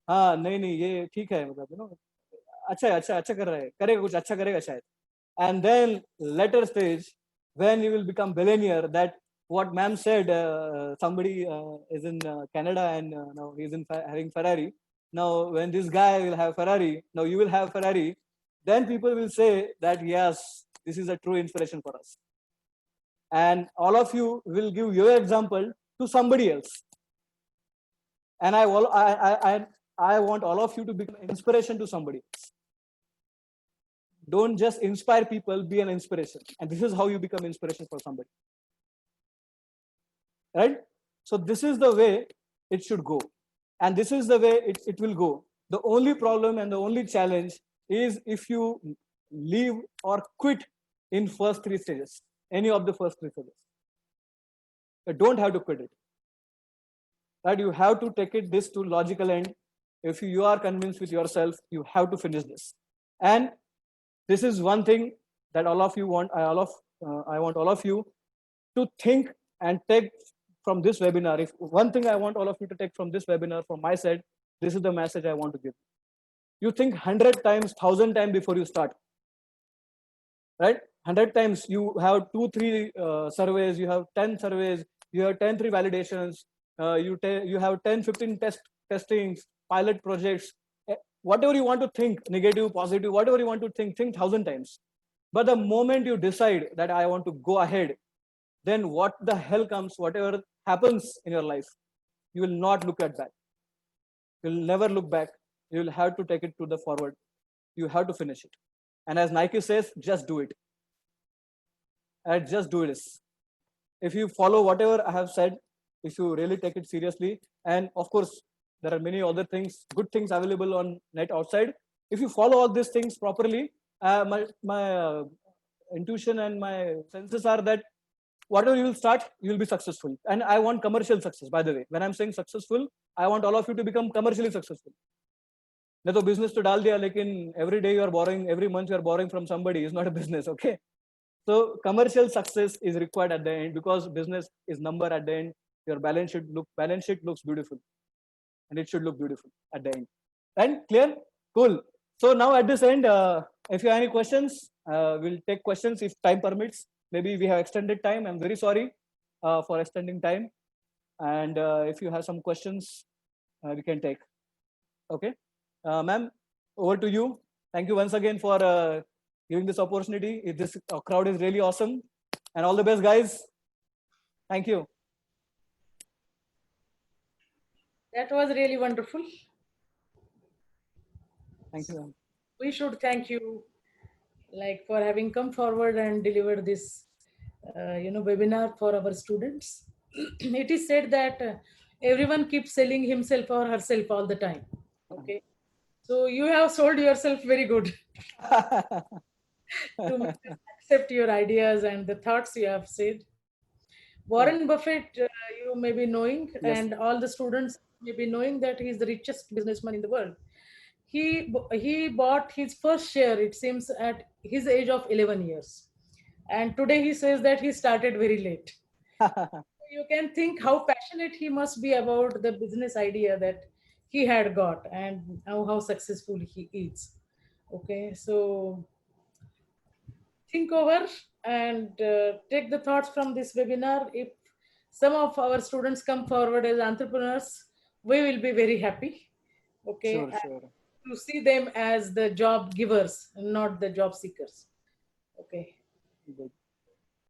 हाँ नहीं ये ठीक है मतलब अच्छा कर रहा है करेगा कुछ अच्छा करेगा शायद. And then later stage when you will become billionaire, that what ma'am said, somebody is in Canada and now he's having Ferrari. Now when this guy will have Ferrari, now you will have Ferrari, then people will say that yes, this is a true inspiration for us. And all of you will give your example to somebody else. And I want all of you to become inspiration to somebody else. Don't just inspire people, be an inspiration. And this is how you become inspiration for somebody. Right? So this is the way it should go. And this is the way it will go. The only problem and the only challenge is if you leave or quit in first 3 stages, any of the first 3 stages. You don't have to quit it. Right? You have to take it this to logical end. If you are convinced with yourself, you have to finish this. And this is one thing that all of you want. I want all of you to think and take from this webinar. If one thing I want all of you to take from this webinar from my side, this is the message I want to give. You think 100 times, 1,000 times before you start. Right? 100 times. You have 2-3 surveys. You have 10 surveys. You have 10 validations. You have 10-15 testings, pilot projects. Whatever you want to think, negative, positive, whatever you want to think 1,000 times. But the moment you decide that I want to go ahead, then what the hell comes, whatever happens in your life, you will not look at back. You'll never look back. You'll have to take it to the forward. You have to finish it. And as Nike says, just do it. And just do this. If you follow whatever I have said, if you really take it seriously, and of course, there are many other things, good things available on net outside. If you follow all these things properly, my intuition and my senses are that whatever you will start, you will be successful. And I want commercial success, by the way. When I'm saying successful, I want all of you to become commercially successful. नहीं तो business तो डाल दिया, लेकिन every day you are borrowing, every month you are borrowing from somebody is not a business, okay? So commercial success is required at the end because business is number at the end. Your balance sheet looks beautiful. And it should look beautiful at the end. And clear? Cool. So now at this end, if you have any questions, we'll take questions if time permits. Maybe we have extended time. I'm very sorry for extending time. And if you have some questions, we can take. Okay. Ma'am, over to you. Thank you once again for giving this opportunity. This crowd is really awesome. And all the best, guys. Thank you. That was really wonderful. Thank you, ma'am. We should thank you, like, for having come forward and delivered this, webinar for our students. It is said that everyone keeps selling himself or herself all the time. Okay, so you have sold yourself very good to make us accept your ideas and the thoughts you have said. Warren Buffett, you may be knowing, Yes. and all the students may be knowing that he is the richest businessman in the world. He bought his first share, it seems, at his age of 11 years, and today he says that he started very late. You can think how passionate he must be about the business idea that he had got, and how successful he is. Okay, so think over and take the thoughts from this webinar. If some of our students come forward as entrepreneurs, we will be very happy. Okay, Sure, and sure. to see them as the job givers and not the job seekers. Okay. Good.